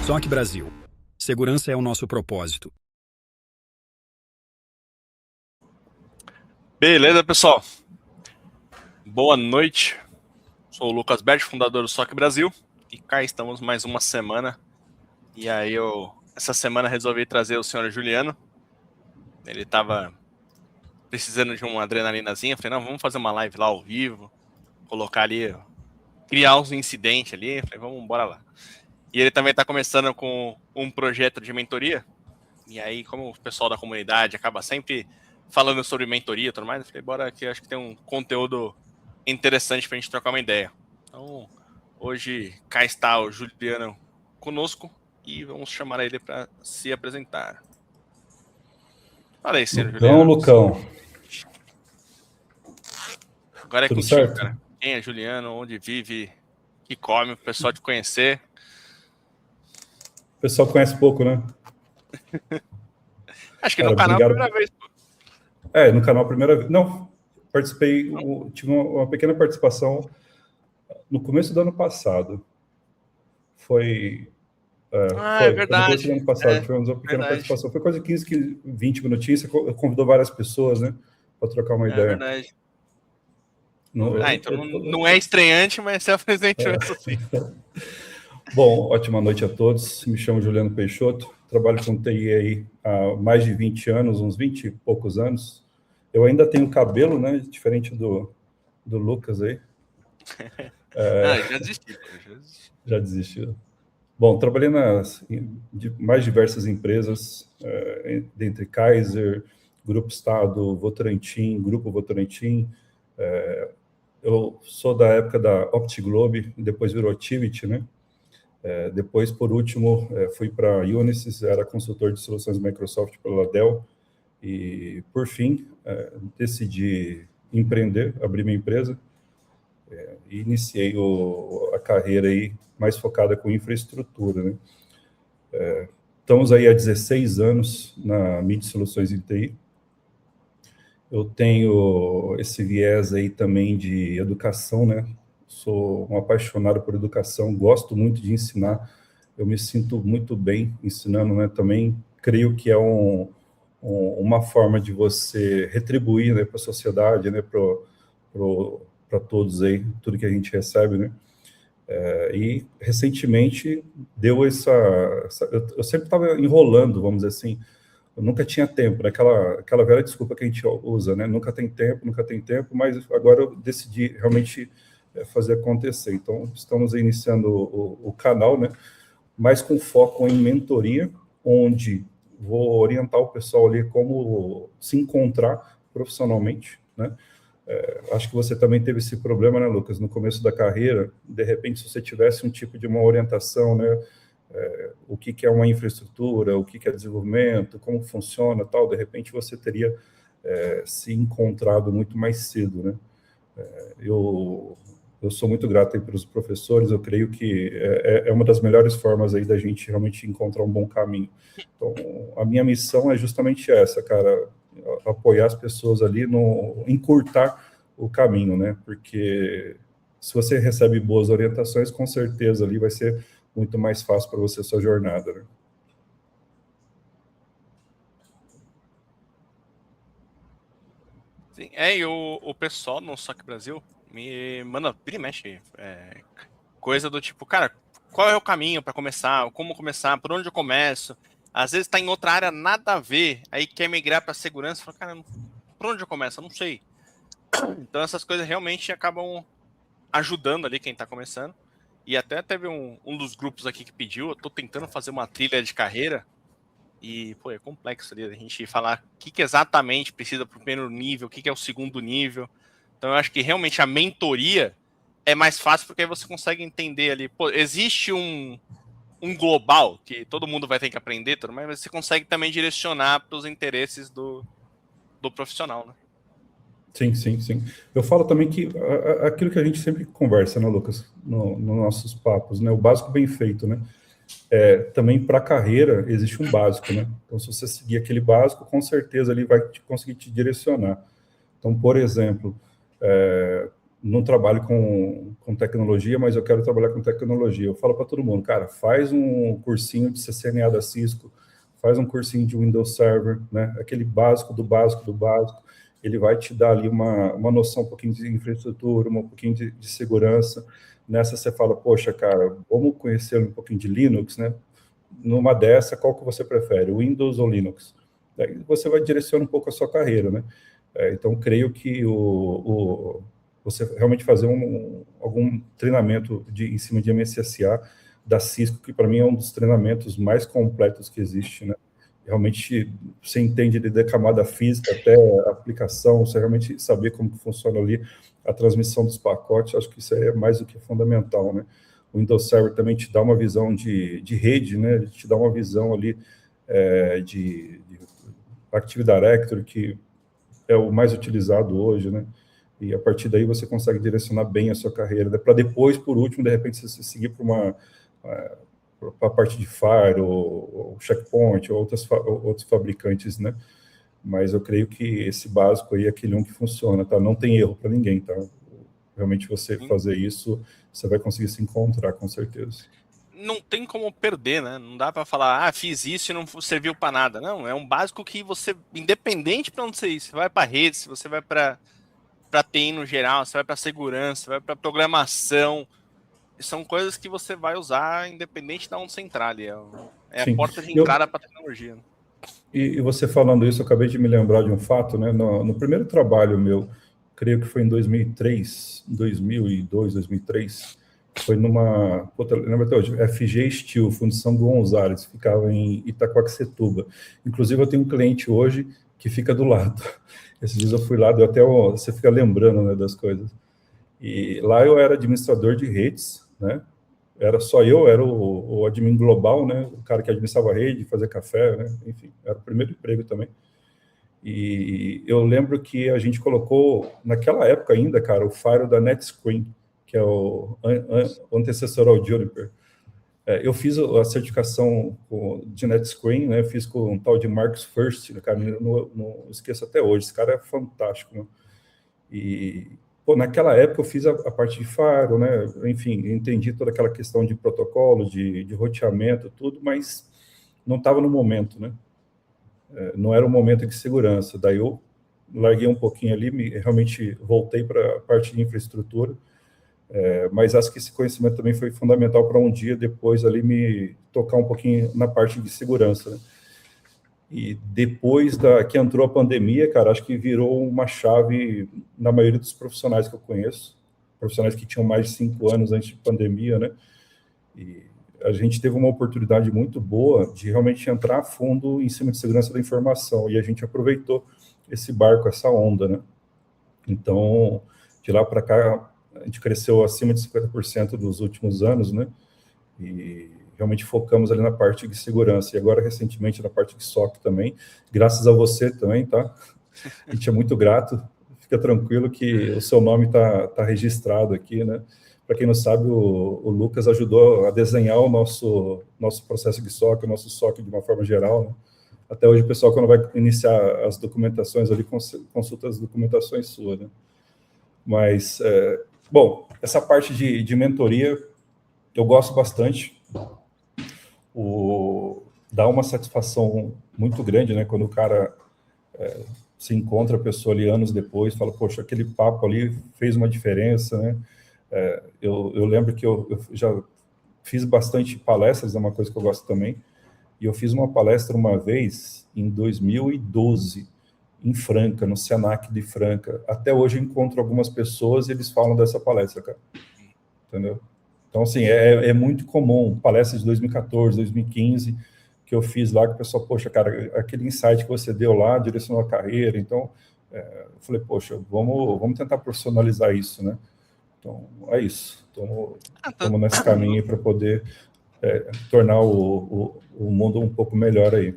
SOC Brasil. Segurança é o nosso propósito. Beleza, pessoal. Boa noite. Sou o Lucas Berti, fundador do SOC Brasil. E cá estamos mais uma semana. E aí essa semana, resolvi trazer o senhor Juliano. Ele estava precisando de uma adrenalinazinha. Falei, não, vamos fazer uma live lá ao vivo. Colocar ali, criar uns incidentes ali. Falei, vamos, bora lá. E ele também está começando com um projeto de mentoria. E aí, como o pessoal da comunidade acaba sempre falando sobre mentoria e tudo mais, eu falei, bora que acho que tem um conteúdo interessante para a gente trocar uma ideia. Então, hoje cá está o Juliano conosco e vamos chamar ele para se apresentar. Fala aí, senhor Juliano. Lucão. Agora é Tudo contigo, certo? cara. Quem é Juliano, onde vive, que come, o pessoal te conhecer. O pessoal conhece pouco, né? Acho que Cara, no canal obrigado. é a primeira vez. Pô. No canal a primeira vez. Não, participei, tive uma pequena participação no começo do ano passado. Foi É verdade. No começo do ano passado, tivemos uma pequena participação. Foi quase 15, 20 minutinhos, você convidou várias pessoas, né? Para trocar uma ideia. É verdade. Então não é estreante, mas se apresentou isso sim. Bom, ótima noite a todos. Me chamo Juliano Peixoto, trabalho com TI aí há mais de 20 anos, uns 20 e poucos anos. Eu ainda tenho cabelo, né? Diferente do Lucas aí. Já desisti. Já desistiu. Bom, trabalhei nas mais diversas empresas, dentre Kaiser, Grupo Estado, Votorantim, Grupo Votorantim. Eu sou da época da OptiGlobe, depois virou Tivit, né? Depois, por último, fui para a Unisys, era consultor de soluções Microsoft pela Dell. E, por fim, decidi empreender, abrir minha empresa. E iniciei a carreira aí mais focada com infraestrutura, né? Estamos aí há 16 anos na MIT Soluções em TI. Eu tenho esse viés aí também de educação, né? Sou um apaixonado por educação, gosto muito de ensinar, eu me sinto muito bem ensinando, né? Também creio que é uma forma de você retribuir, né, para a sociedade, né, para todos aí, tudo que a gente recebe, né? E recentemente deu eu sempre estava enrolando, vamos dizer assim, eu nunca tinha tempo, né? Aquela velha desculpa que a gente usa, né? Nunca tem tempo, mas agora eu decidi realmente fazer acontecer. Então, estamos iniciando o canal, né? Mais com foco em mentoria, onde vou orientar o pessoal ali como se encontrar profissionalmente, né? Acho que você também teve esse problema, né, Lucas? No começo da carreira, de repente, se você tivesse um tipo de uma orientação, né? O que é uma infraestrutura, o que é desenvolvimento, como funciona, tal, de repente você teria se encontrado muito mais cedo, né? Eu sou muito grato aí para os professores, eu creio que é uma das melhores formas aí da gente realmente encontrar um bom caminho. Então, a minha missão é justamente essa, cara, apoiar as pessoas ali, encurtar o caminho, né? Porque se você recebe boas orientações, com certeza ali vai ser muito mais fácil para você a sua jornada, né? Sim, e o pessoal no SOC Brasil me manda, vira e mexe, coisa do tipo, cara, qual é o caminho para começar, como começar, por onde eu começo? Às vezes tá em outra área, nada a ver, aí quer migrar para segurança, fala, cara, por onde eu começo? Eu não sei. Então essas coisas realmente acabam ajudando ali quem tá começando. E até teve um dos grupos aqui que pediu, eu tô tentando fazer uma trilha de carreira, e, pô, é complexo ali a gente falar o que exatamente precisa para o primeiro nível, o que é o segundo nível. Então, eu acho que realmente a mentoria é mais fácil porque aí você consegue entender ali, pô, existe um global que todo mundo vai ter que aprender, mas você consegue também direcionar para os interesses do profissional, né? Sim. Eu falo também que aquilo que a gente sempre conversa, né, Lucas, nos nossos papos, né, o básico bem feito, né? Também para a carreira existe um básico, né? Então, se você seguir aquele básico, com certeza ele vai conseguir te direcionar. Então, por exemplo, no trabalho com com tecnologia, mas eu quero trabalhar com tecnologia. Eu falo para todo mundo, cara, faz um cursinho de CCNA da Cisco, faz um cursinho de Windows Server, né? Aquele básico do básico do básico. Ele vai te dar ali uma noção um pouquinho de infraestrutura, um pouquinho de segurança. Nessa você fala, poxa, cara, vamos conhecer um pouquinho de Linux, né? Numa dessa, qual que você prefere, Windows ou Linux? Daí você vai direcionar um pouco a sua carreira, né? Então, creio que você realmente fazer algum treinamento em cima de MSSA da Cisco, que para mim é um dos treinamentos mais completos que existe, né? Realmente você entende desde a camada física até a aplicação, você realmente saber como que funciona ali a transmissão dos pacotes, acho que isso é mais do que fundamental, né? O Windows Server também te dá uma visão de rede, né? Ele te dá uma visão ali de Active Directory, que é o mais utilizado hoje, né? E a partir daí você consegue direcionar bem a sua carreira, né? Para depois, por último, de repente, você seguir para a parte de Fire, ou Checkpoint, ou outros fabricantes, né? Mas eu creio que esse básico aí é aquele que funciona, tá? Não tem erro para ninguém, tá? Realmente você fazer isso, você vai conseguir se encontrar, com certeza. Não tem como perder, né? Não dá para falar, fiz isso e não serviu para nada. Não, é um básico que você, independente para onde você ir, você vai para rede, se você vai para TI no geral, você vai para segurança, você vai para programação, são coisas que você vai usar independente de onde você entrar ali. É a porta de entrada para a tecnologia. E você falando isso, eu acabei de me lembrar de um fato, né? No primeiro trabalho meu, creio que foi em 2003, 2002, 2003, foi numa, lembra até hoje, FG Steel, Fundição Gonzalez, ficava em Itaquaquecetuba. Inclusive, eu tenho um cliente hoje que fica do lado. Esses dias eu fui lá, você fica lembrando, né, das coisas. E lá eu era administrador de redes, né? Era só eu, era o admin global, né? O cara que administrava a rede, fazia café, né? Enfim, era o primeiro emprego também. E eu lembro que a gente colocou, naquela época ainda, cara, o Firewall da NetScreen, que é o antecessor ao Juniper. Eu fiz a certificação de NetScreen, né? Fiz com um tal de Marcus First, cara, não esqueço até hoje. Esse cara é fantástico, né? E naquela época eu fiz a parte de Firewall, né? Enfim, entendi toda aquela questão de protocolo, de roteamento, tudo, mas não estava no momento, né? Não era o momento de segurança. Daí eu larguei um pouquinho ali, realmente voltei para a parte de infraestrutura, mas acho que esse conhecimento também foi fundamental para um dia depois ali me tocar um pouquinho na parte de segurança, né? E depois que entrou a pandemia, cara, acho que virou uma chave na maioria dos profissionais que eu conheço, profissionais que tinham mais de 5 anos antes de pandemia, né? E a gente teve uma oportunidade muito boa de realmente entrar a fundo em cima de segurança da informação, e a gente aproveitou esse barco, essa onda, né? Então, de lá para cá, a gente cresceu acima de 50% nos últimos anos, né? E realmente focamos ali na parte de segurança, e agora recentemente na parte de SOC também, graças a você também, tá? A gente é muito grato, fica tranquilo que o seu nome tá registrado aqui, né? Para quem não sabe, o Lucas ajudou a desenhar o nosso processo de SOC, o nosso SOC de uma forma geral, né? Até hoje o pessoal, quando vai iniciar as documentações ali, consulta as documentações suas, né? Mas, bom, essa parte de mentoria eu gosto bastante. Dá uma satisfação muito grande, né? Quando o cara se encontra a pessoa ali anos depois, fala, poxa, aquele papo ali fez uma diferença, né? Eu lembro que eu já fiz bastante palestras, é uma coisa que eu gosto também, e eu fiz uma palestra uma vez, em 2012, em Franca, no Senac de Franca. Até hoje eu encontro algumas pessoas e eles falam dessa palestra, cara. Entendeu? Então, assim, é muito comum, palestras de 2014, 2015, que eu fiz lá, que o pessoal, poxa, cara, aquele insight que você deu lá, direcionou a carreira, então, eu falei, poxa, vamos tentar profissionalizar isso, né? Então, é isso. Estamos nesse caminho para poder tornar o mundo um pouco melhor aí.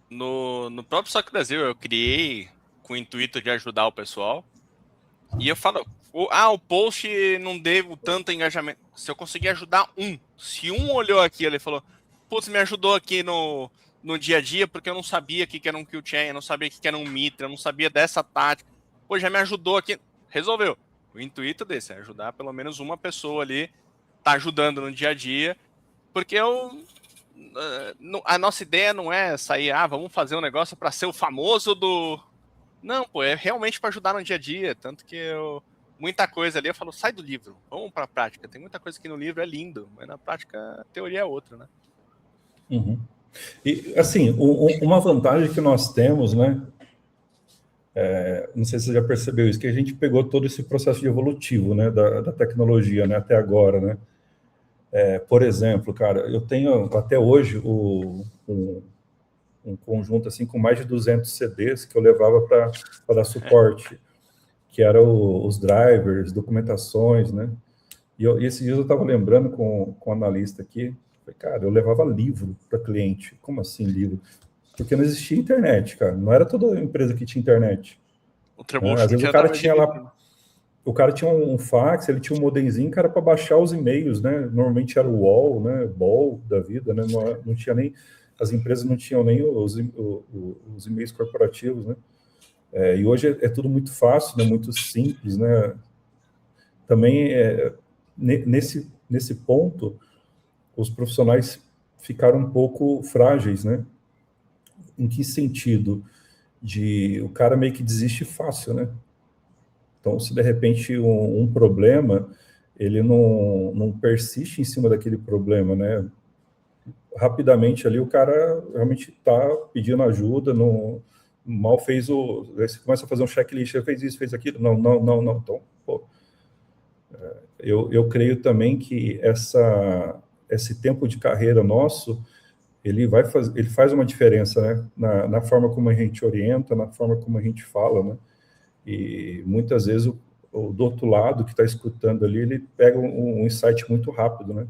No próprio SOC Brasil, eu criei com o intuito de ajudar o pessoal. E eu falo, o post não deu tanto engajamento. Se eu conseguir ajudar se um olhou aqui, ele falou, putz, me ajudou aqui no dia a dia, porque eu não sabia que era um kill chain, eu não sabia que era um Mitra, eu não sabia dessa tática. Pô, já me ajudou aqui. Resolveu. O intuito desse é ajudar pelo menos uma pessoa ali, tá ajudando no dia a dia, porque a nossa ideia não é sair, vamos fazer um negócio para ser o famoso do... Não, pô, é realmente para ajudar no dia a dia, tanto que muita coisa ali eu falo, sai do livro, vamos para a prática. Tem muita coisa que no livro é lindo, mas na prática a teoria é outra, né? Uhum. E, assim, uma vantagem que nós temos, né, não sei se você já percebeu isso, que a gente pegou todo esse processo de evolutivo, né, da tecnologia, né, até agora, né. Por exemplo, cara, eu tenho até hoje um conjunto assim com mais de 200 CDs que eu levava para dar suporte, que eram os drivers, documentações, né. E esses dias eu estava lembrando com o analista aqui, cara, eu levava livro para cliente. Como assim livro? Porque não existia internet, cara. Não era toda empresa que tinha internet. O Né? Trebuchet Às vezes o cara tinha lá, o cara tinha um fax, ele tinha um modemzinho, cara, para baixar os e-mails, né? Normalmente era o UOL, né? BOL da vida, né? Não tinha nem, as empresas não tinham nem os e-mails corporativos, né? E hoje é tudo muito fácil, né? Muito simples, né? Também nesse ponto os profissionais ficaram um pouco frágeis, né? Em que sentido? O cara meio que desiste fácil, né? Então, se de repente um problema, ele não persiste em cima daquele problema, né? Rapidamente ali o cara realmente está pedindo ajuda, mal fez você começa a fazer um checklist, fez isso, fez aquilo, não. Então, pô, eu creio também que esse tempo de carreira nosso, ele faz uma diferença, né? Na forma como a gente orienta, na forma como a gente fala, né? E muitas vezes do outro lado que está escutando ali, ele pega um insight muito rápido, né?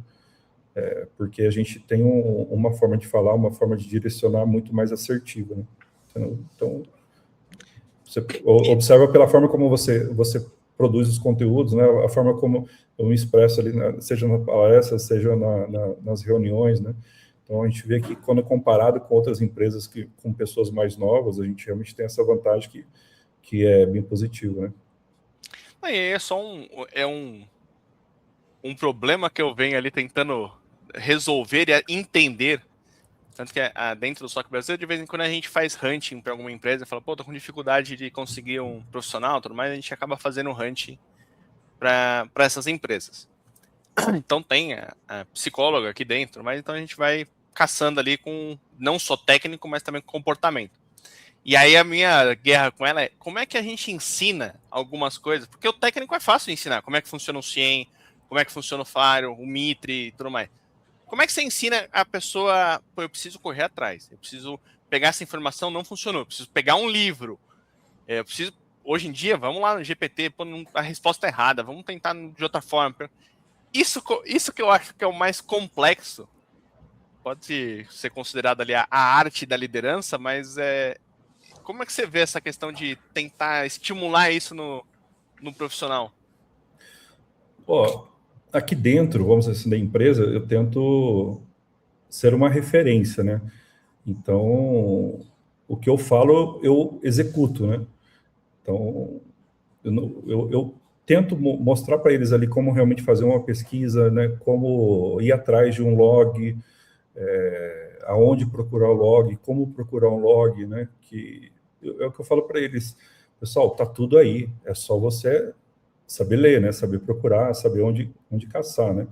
Porque a gente tem uma forma de falar, uma forma de direcionar muito mais assertiva, né? Então você observa pela forma como você produz os conteúdos, né? A forma como eu me expresso ali, seja na palestra, seja nas reuniões, né? Então, a gente vê que, quando comparado com outras empresas, com pessoas mais novas, a gente realmente tem essa vantagem que é bem positiva, né? É só um problema que eu venho ali tentando resolver e entender. Tanto que dentro do SOC Brasil, de vez em quando a gente faz hunting para alguma empresa, fala, pô, tô com dificuldade de conseguir um profissional, tudo mais, a gente acaba fazendo hunting para essas empresas. Então tem a psicóloga aqui dentro, mas então a gente vai caçando ali com não só técnico, mas também com comportamento. E aí a minha guerra com ela é como é que a gente ensina algumas coisas, porque o técnico é fácil de ensinar, como é que funciona o CIEM, como é que funciona o Firewall, o Mitre e tudo mais. Como é que você ensina a pessoa, pô, eu preciso correr atrás, eu preciso pegar essa informação, não funcionou, eu preciso pegar um livro, eu preciso, hoje em dia, vamos lá no GPT, pô, a resposta é errada, vamos tentar de outra forma. Isso que eu acho que é o mais complexo, pode ser considerado ali a arte da liderança, mas como é que você vê essa questão de tentar estimular isso no profissional? Ó, aqui dentro, vamos dizer assim, da empresa, eu tento ser uma referência, né? Então, o que eu falo, eu executo, né? Então, eu tento mostrar para eles ali como realmente fazer uma pesquisa, né? Como ir atrás de um log, aonde procurar o log, como procurar um log, né? É o que eu falo para eles, pessoal, tá tudo aí, é só você saber ler, né? Saber procurar, saber onde caçar, né?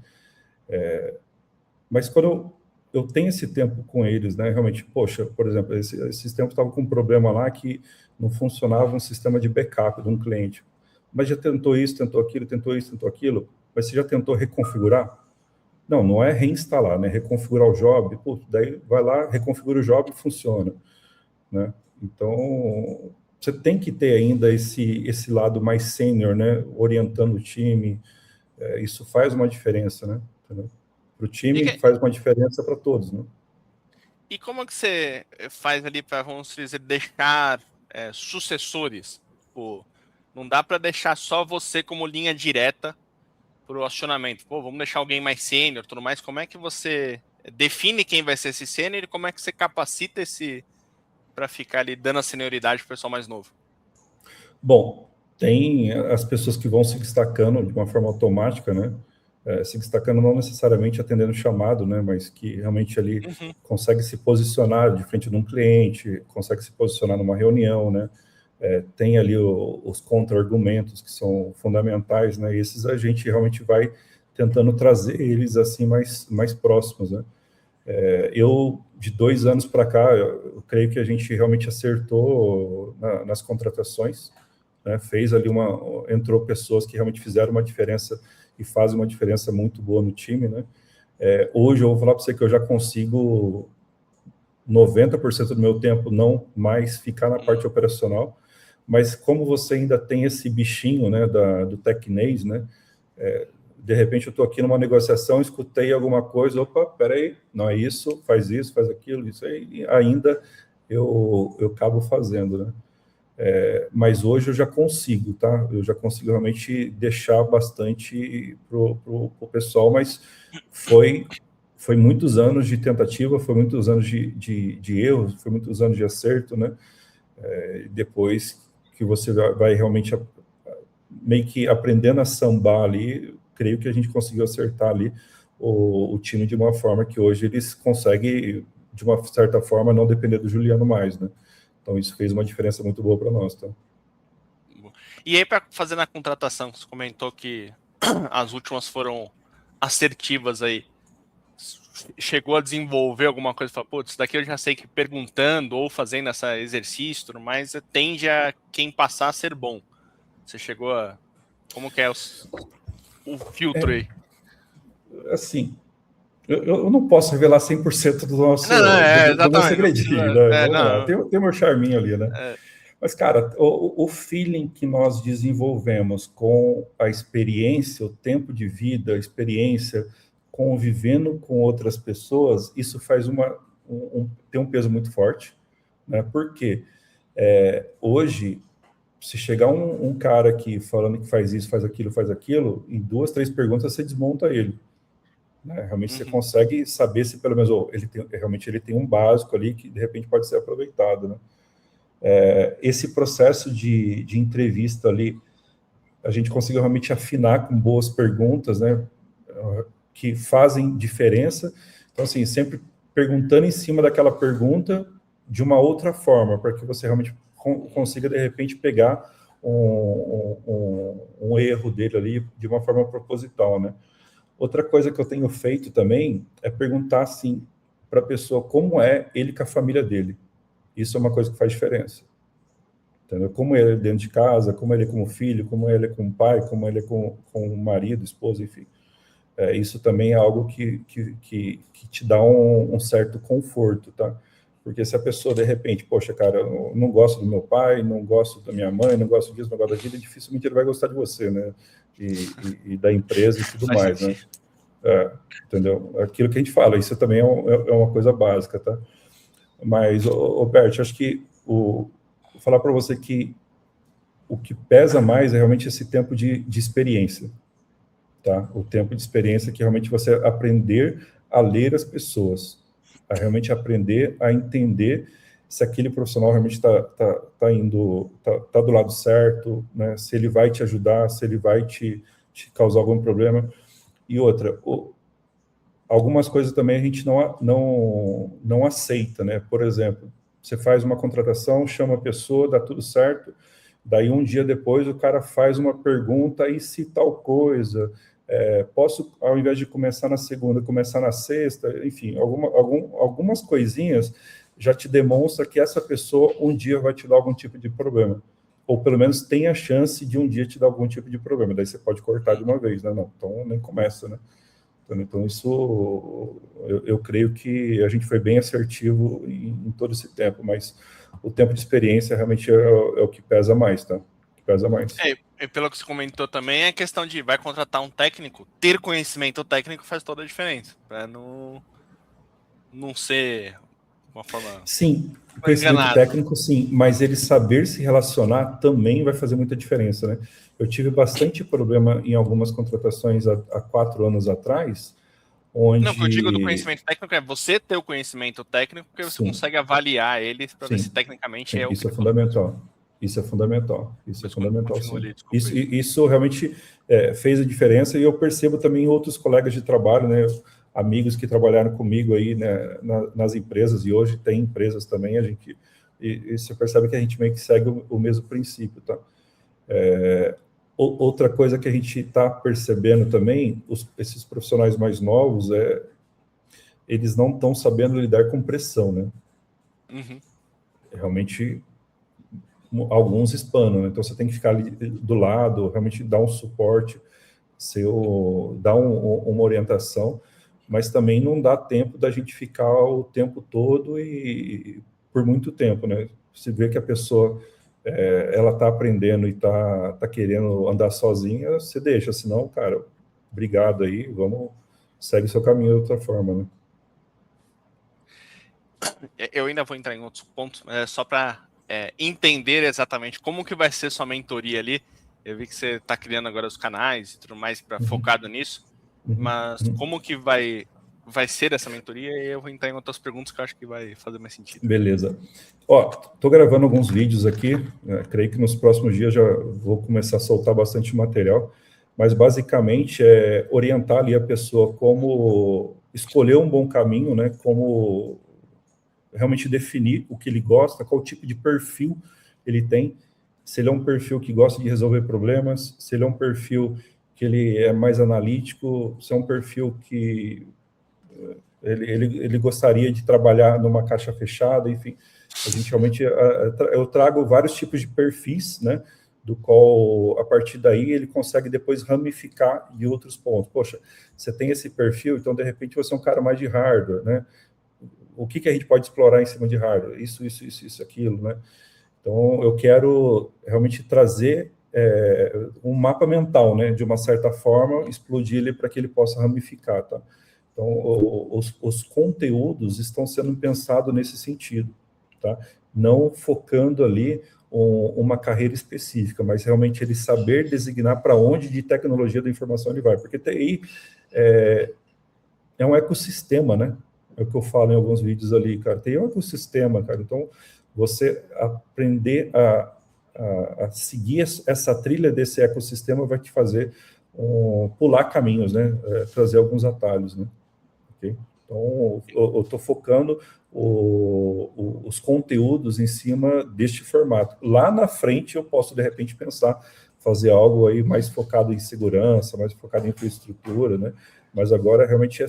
Mas quando eu tenho esse tempo com eles, né? Realmente, poxa, por exemplo, esses tempos estava com um problema lá que não funcionava um sistema de backup de um cliente. Mas já tentou isso, tentou aquilo, tentou isso, tentou aquilo. Mas você já tentou reconfigurar? Não é reinstalar, né? Reconfigurar o job. Pô, daí vai lá, reconfigura o job e funciona, né? Então, você tem que ter ainda esse lado mais sênior, né? Orientando o time. Isso faz uma diferença, né? Para o time, faz uma diferença para todos, né? E como que você faz ali para, vamos dizer, deixar sucessores? Pô, não dá para deixar só você como linha direta para o acionamento. Pô, vamos deixar alguém mais sênior, tudo mais. Como é que você define quem vai ser esse sênior e como é que você capacita esse para ficar ali dando a senioridade para o pessoal mais novo? Bom, tem as pessoas que vão se destacando de uma forma automática, né? Se destacando não necessariamente atendendo chamado, né? Mas que realmente ali consegue se posicionar de frente de um cliente, consegue se posicionar numa reunião, né? Tem ali os contra-argumentos que são fundamentais, né? E esses a gente realmente vai tentando trazer eles assim mais próximos, né? Eu, de 2 anos para cá, eu creio que a gente realmente acertou nas contratações, né? Fez ali entrou pessoas que realmente fizeram uma diferença e fazem uma diferença muito boa no time, né? Hoje eu vou falar para você que eu já consigo 90% do meu tempo não mais ficar na parte operacional, mas como você ainda tem esse bichinho, né, do tecnês, né? De repente eu estou aqui numa negociação, escutei alguma coisa, opa, peraí, não é isso, faz aquilo, isso aí, e ainda eu acabo fazendo, né? Mas hoje eu já consigo, tá? Eu já consigo realmente deixar bastante pro pessoal, mas foi muitos anos de tentativa, foi muitos anos de erros, foi muitos anos de acerto, né? Depois que você vai realmente meio que aprendendo a sambar ali, creio que a gente conseguiu acertar ali o time de uma forma que hoje eles conseguem, de uma certa forma, não depender do Juliano mais, né? Então, isso fez uma diferença muito boa para nós, tá? E aí, para fazer na contratação, você comentou que as últimas foram assertivas aí. Chegou a desenvolver alguma coisa? Falou, putz, isso daqui eu já sei que perguntando ou fazendo esse exercício, mas tende a quem passar a ser bom. Você chegou a... Como que é o filtro aí? Assim, eu não posso revelar 100% do nosso segredinho, né? Vamos lá, tem o meu charminho ali, né? Mas, cara, o feeling que nós desenvolvemos com a experiência, o tempo de vida, a experiência, convivendo com outras pessoas, isso faz tem um peso muito forte, né? Porque hoje, se chegar um cara aqui falando que faz isso, faz aquilo, em 2, 3 perguntas você desmonta ele. Né? Realmente você consegue saber se pelo menos realmente ele tem um básico ali que de repente pode ser aproveitado, né? Esse processo de entrevista ali, a gente conseguiu realmente afinar com boas perguntas, né? Que fazem diferença. Então, assim, sempre perguntando em cima daquela pergunta de uma outra forma, para que você realmente consiga, de repente, pegar um erro dele ali de uma forma proposital, né? Outra coisa que eu tenho feito também é perguntar, assim, para a pessoa como é ele com a família dele. Isso é uma coisa que faz diferença. Entendeu? Como ele é dentro de casa, como ele é como filho, como ele é com o pai, como ele é com o marido, esposa, enfim. Isso também é algo que te dá um certo conforto, tá? Porque se a pessoa, de repente, poxa, cara, eu não gosto do meu pai, não gosto da minha mãe, não gosto disso, não gosto daquilo, dificilmente ele vai gostar de você, né? E da empresa e tudo mais, né? Entendeu? Aquilo que a gente fala, isso também é uma coisa básica, tá? Mas, Bert, acho que vou falar para você que o que pesa mais é realmente esse tempo de experiência, tá? O tempo de experiência que realmente você aprender a ler as pessoas, a realmente aprender a entender se aquele profissional realmente tá indo, tá do lado certo, né? Se ele vai te ajudar, se ele vai te causar algum problema. E outra, algumas coisas também a gente não aceita, né? Por exemplo, você faz uma contratação, chama a pessoa, dá tudo certo, daí um dia depois o cara faz uma pergunta, e se tal coisa, posso, ao invés de começar na segunda, começar na sexta, enfim, algumas coisinhas já te demonstra que essa pessoa um dia vai te dar algum tipo de problema, ou pelo menos tem a chance de um dia te dar algum tipo de problema, daí você pode cortar de uma vez, né? Não, então nem começa, né? Então, isso, eu creio que a gente foi bem assertivo em todo esse tempo, mas o tempo de experiência realmente é o que pesa mais, tá? Que pesa mais. E pelo que você comentou também, é a questão de vai contratar um técnico, ter conhecimento técnico faz toda a diferença, para não ser uma forma... Sim, conhecimento técnico, sim, mas ele saber se relacionar também vai fazer muita diferença, né? Eu tive bastante problema em algumas contratações há 4 anos atrás, onde... Não, o que eu digo do conhecimento técnico é você ter o conhecimento técnico, porque você consegue avaliar ele para ver se tecnicamente é o que... Isso é fundamental. Isso é fundamental. Isso é fundamental, sim. Ali, isso realmente fez a diferença, e eu percebo também em outros colegas de trabalho, né, amigos que trabalharam comigo aí, né, nas empresas, e hoje tem empresas também, e você percebe que a gente meio que segue o mesmo princípio, tá? Outra coisa que a gente está percebendo também, esses profissionais mais novos, eles não estão sabendo lidar com pressão, né? Uhum. Realmente, alguns espanam, né? Então você tem que ficar ali do lado, realmente dar um suporte, dar uma orientação, mas também não dá tempo da gente ficar o tempo todo e por muito tempo, né? Você vê que a pessoa ela está aprendendo e tá querendo andar sozinha, você deixa, senão, cara, obrigado aí, segue seu caminho de outra forma, né? Eu ainda vou entrar em outros pontos, só para entender exatamente como que vai ser sua mentoria ali. Eu vi que você está criando agora os canais e tudo mais focado nisso, mas como que vai ser essa mentoria? E eu vou entrar em outras perguntas que eu acho que vai fazer mais sentido. Beleza. Ó, tô gravando alguns vídeos aqui, creio que nos próximos dias já vou começar a soltar bastante material, mas basicamente é orientar ali a pessoa como escolher um bom caminho, né, como realmente definir o que ele gosta, qual tipo de perfil ele tem, se ele é um perfil que gosta de resolver problemas, se ele é um perfil que ele é mais analítico, se é um perfil que ele gostaria de trabalhar numa caixa fechada, enfim. A gente realmente, eu trago vários tipos de perfis, né, do qual, a partir daí, ele consegue depois ramificar em outros pontos. Poxa, você tem esse perfil, então, de repente, você é um cara mais de hardware, né? O que a gente pode explorar em cima de hardware? Isso, aquilo, né? Então, eu quero realmente trazer um mapa mental, né? De uma certa forma, explodir ele para que ele possa ramificar, tá? Então, os conteúdos estão sendo pensados nesse sentido, tá? Não focando ali uma carreira específica, mas realmente ele saber designar para onde de tecnologia da informação ele vai, porque TI é um ecossistema, né? É o que eu falo em alguns vídeos ali, cara. TI é um ecossistema, cara. Então, você aprender a seguir essa trilha desse ecossistema vai te fazer pular caminhos, né? Trazer alguns atalhos, né? Okay? Então, eu estou focando os conteúdos em cima deste formato. Lá na frente, eu posso, de repente, pensar fazer algo aí mais focado em segurança, mais focado em infraestrutura, né? Mas agora, realmente,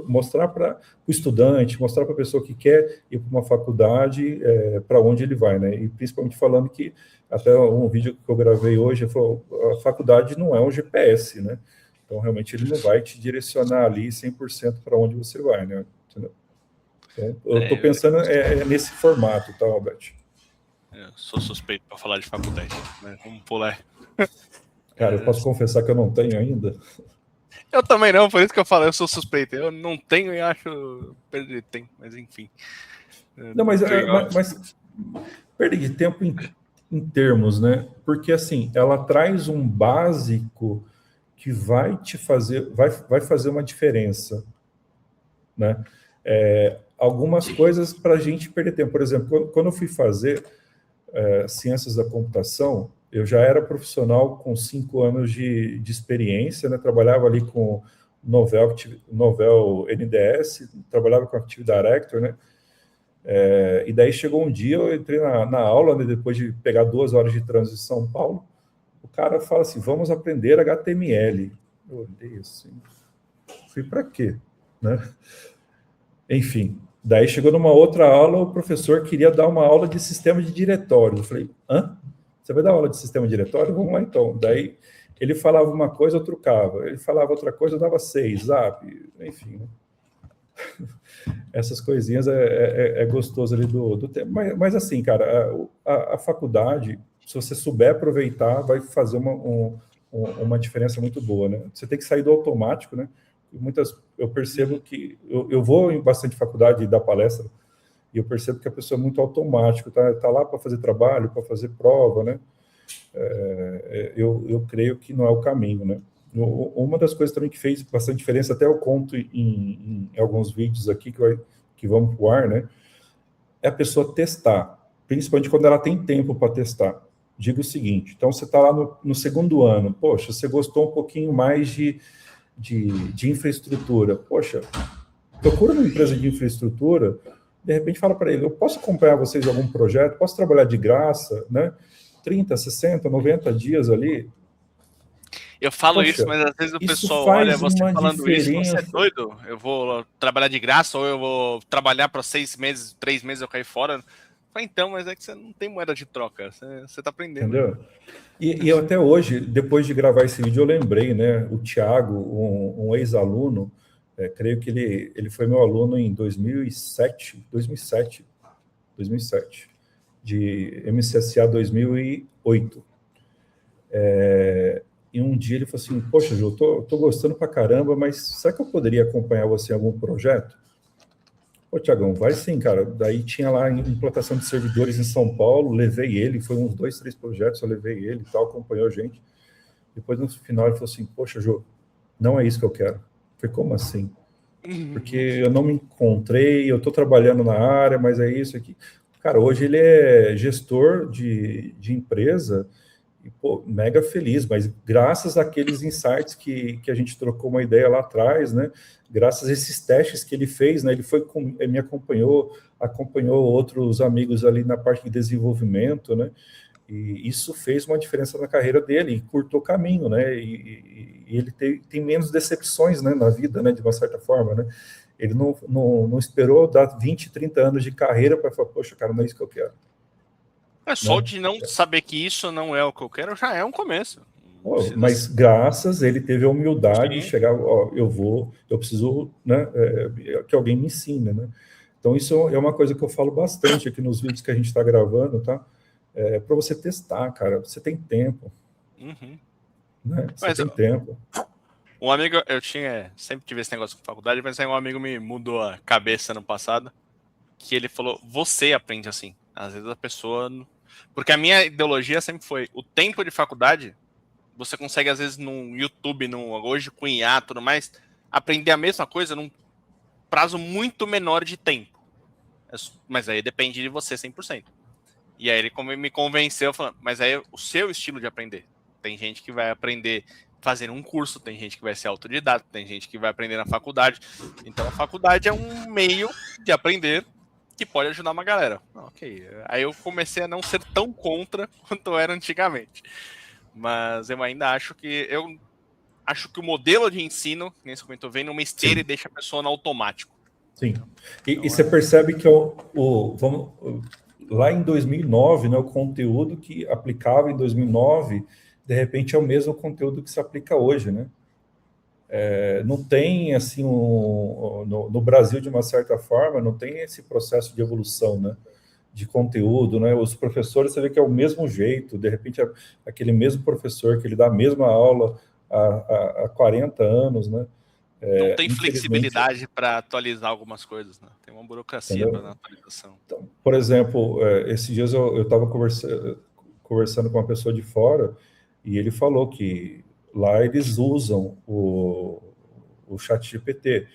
mostrar para o estudante, mostrar para a pessoa que quer ir para uma faculdade, para onde ele vai, né? E principalmente falando que, até um vídeo que eu gravei hoje, a faculdade não é um GPS, né? Então, realmente, ele não vai te direcionar ali 100% para onde você vai, né? Entendeu? Então, eu estou pensando nesse formato, tá, Albert? Eu sou suspeito para falar de faculdade, né? Vamos pular. Cara, eu posso confessar que eu não tenho ainda? Eu também não, por isso que eu falo, eu sou suspeito. Eu não tenho e acho perder tempo, mas enfim. Não, mas perda de tempo em termos, né? Porque, assim, ela traz um básico que vai te fazer, vai fazer uma diferença, né? Algumas coisas para a gente perder tempo. Por exemplo, quando eu fui fazer ciências da computação, eu já era profissional com 5 anos de experiência, né? Trabalhava ali com Novell NDS, trabalhava com Active Directory, né? E daí chegou um dia, eu entrei na aula, né, depois de pegar 2 horas de trânsito em São Paulo, o cara fala assim, vamos aprender HTML. Eu olhei assim, fui para quê? Né? Enfim, daí chegou numa outra aula, o professor queria dar uma aula de sistema de diretório. Eu falei, hã? Você vai dar aula de sistema de diretório? Vamos lá então. Daí ele falava uma coisa, eu trucava. Ele falava outra coisa, eu dava 6, zap, enfim. Né? Essas coisinhas é gostoso ali do tempo. Mas assim, cara, a faculdade, se você souber aproveitar, vai fazer uma diferença muito boa, né? Você tem que sair do automático, né? Eu percebo que... Eu vou em bastante faculdade dar palestra, e eu percebo que a pessoa é muito automático, tá lá para fazer trabalho, para fazer prova, né? Eu creio que não é o caminho, né? Uma das coisas também que fez bastante diferença, até eu conto em alguns vídeos aqui que vamos pro ar, né? É a pessoa testar. principalmente quando ela tem tempo para testar. Digo o seguinte, então você está lá no segundo ano, poxa, você gostou um pouquinho mais de infraestrutura, poxa, procura uma empresa de infraestrutura, de repente fala para ele, eu posso acompanhar vocês em algum projeto, posso trabalhar de graça, né? 30, 60, 90 dias ali. Eu falo Poxa, isso, mas às vezes o isso pessoal faz olha você uma falando isso, você é diferença. doido? Eu vou trabalhar de graça ou eu vou trabalhar para 6 meses, 3 meses eu cair fora? Eu falei, então, mas é que você não tem moeda de troca, você tá aprendendo. Entendeu? E eu até hoje, depois de gravar esse vídeo, eu lembrei, né? O Thiago, um ex-aluno, creio que ele foi meu aluno em 2007, de MCSA 2008. E um dia ele falou assim, poxa, Ju, tô gostando pra caramba, mas será que eu poderia acompanhar você em algum projeto? Ô, Tiagão, vai sim, cara. Daí tinha lá implantação de servidores em São Paulo, levei ele, foi uns 2, 3 projetos, eu levei ele e tal, acompanhou a gente. Depois, no final, ele falou assim, poxa, Jô, não é isso que eu quero. Eu falei, como assim? Porque eu não me encontrei, eu estou trabalhando na área, mas é isso aqui. Cara, hoje ele é gestor de empresa, e, pô, mega feliz, mas graças àqueles insights que a gente trocou uma ideia lá atrás, né? Graças a esses testes que ele fez, né? Ele me acompanhou outros amigos ali na parte de desenvolvimento, né? E isso fez uma diferença na carreira dele, e curtou o caminho, né? E ele tem menos decepções, né, na vida, né, de uma certa forma, né? Ele não esperou dar 20, 30 anos de carreira para falar, poxa, cara, não é isso que eu quero. É só de não saber que isso não é o que eu quero, já é um começo. Mas graças ele teve a humildade Sim. de chegar, ó, eu preciso, né, que alguém me ensine, né? Então isso é uma coisa que eu falo bastante aqui nos vídeos que a gente está gravando, tá? Para você testar, cara, você tem tempo, né? Você tem tempo. Um amigo, sempre tive esse negócio com faculdade, mas aí um amigo me mudou a cabeça no passado, que ele falou, você aprende assim. Às vezes a pessoa... Porque a minha ideologia sempre foi, o tempo de faculdade, você consegue às vezes no YouTube, hoje com IA e tudo mais, aprender a mesma coisa num prazo muito menor de tempo. Mas aí depende de você 100%. E aí ele me convenceu, falando, mas aí o seu estilo de aprender. Tem gente que vai aprender fazendo um curso, tem gente que vai ser autodidata, tem gente que vai aprender na faculdade. Então a faculdade é um meio de aprender que pode ajudar uma galera. Ok. Aí eu comecei a não ser tão contra quanto eu era antigamente. Mas eu ainda acho que o modelo de ensino, nesse momento, vem numa esteira e deixa a pessoa no automático. Sim. E você percebe que lá em 2009, né, o conteúdo que aplicava em 2009, de repente é o mesmo conteúdo que se aplica hoje, né? Não tem, assim, no Brasil, de uma certa forma, não tem esse processo de evolução, né, de conteúdo, né? Os professores, você vê que é o mesmo jeito, de repente, aquele mesmo professor que ele dá a mesma aula há 40 anos, né? Não tem flexibilidade para atualizar algumas coisas, né? Tem uma burocracia para atualização. Então, por exemplo, esses dias eu estava conversando com uma pessoa de fora e ele falou que lá eles usam o ChatGPT.